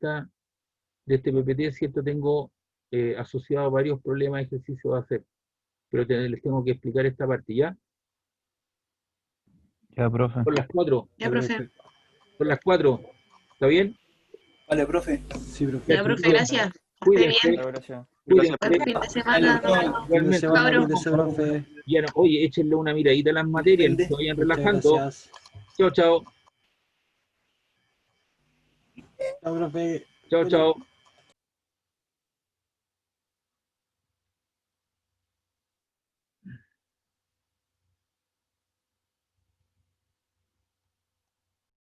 este PPT, ¿cierto? Tengo asociado varios problemas de ejercicio a hacer, pero les tengo que explicar esta parte, ¿ya? Ya, profe. Son las 4, Ya, profe. son las 4, ¿está bien? Vale, profe. Sí, profe. Ya, profe, gracias. Esté Cuídense, bien. Gracias. cuídense. Buen fin de semana. Dale, profe. Fin de Igualmente. semana, Cabros. cuídese, profe. Ya no, oye, échenle una miradita a las materias, Depende. se vayan Muchas relajando. gracias. Chao, chao. Chao, profe. Chao, chao.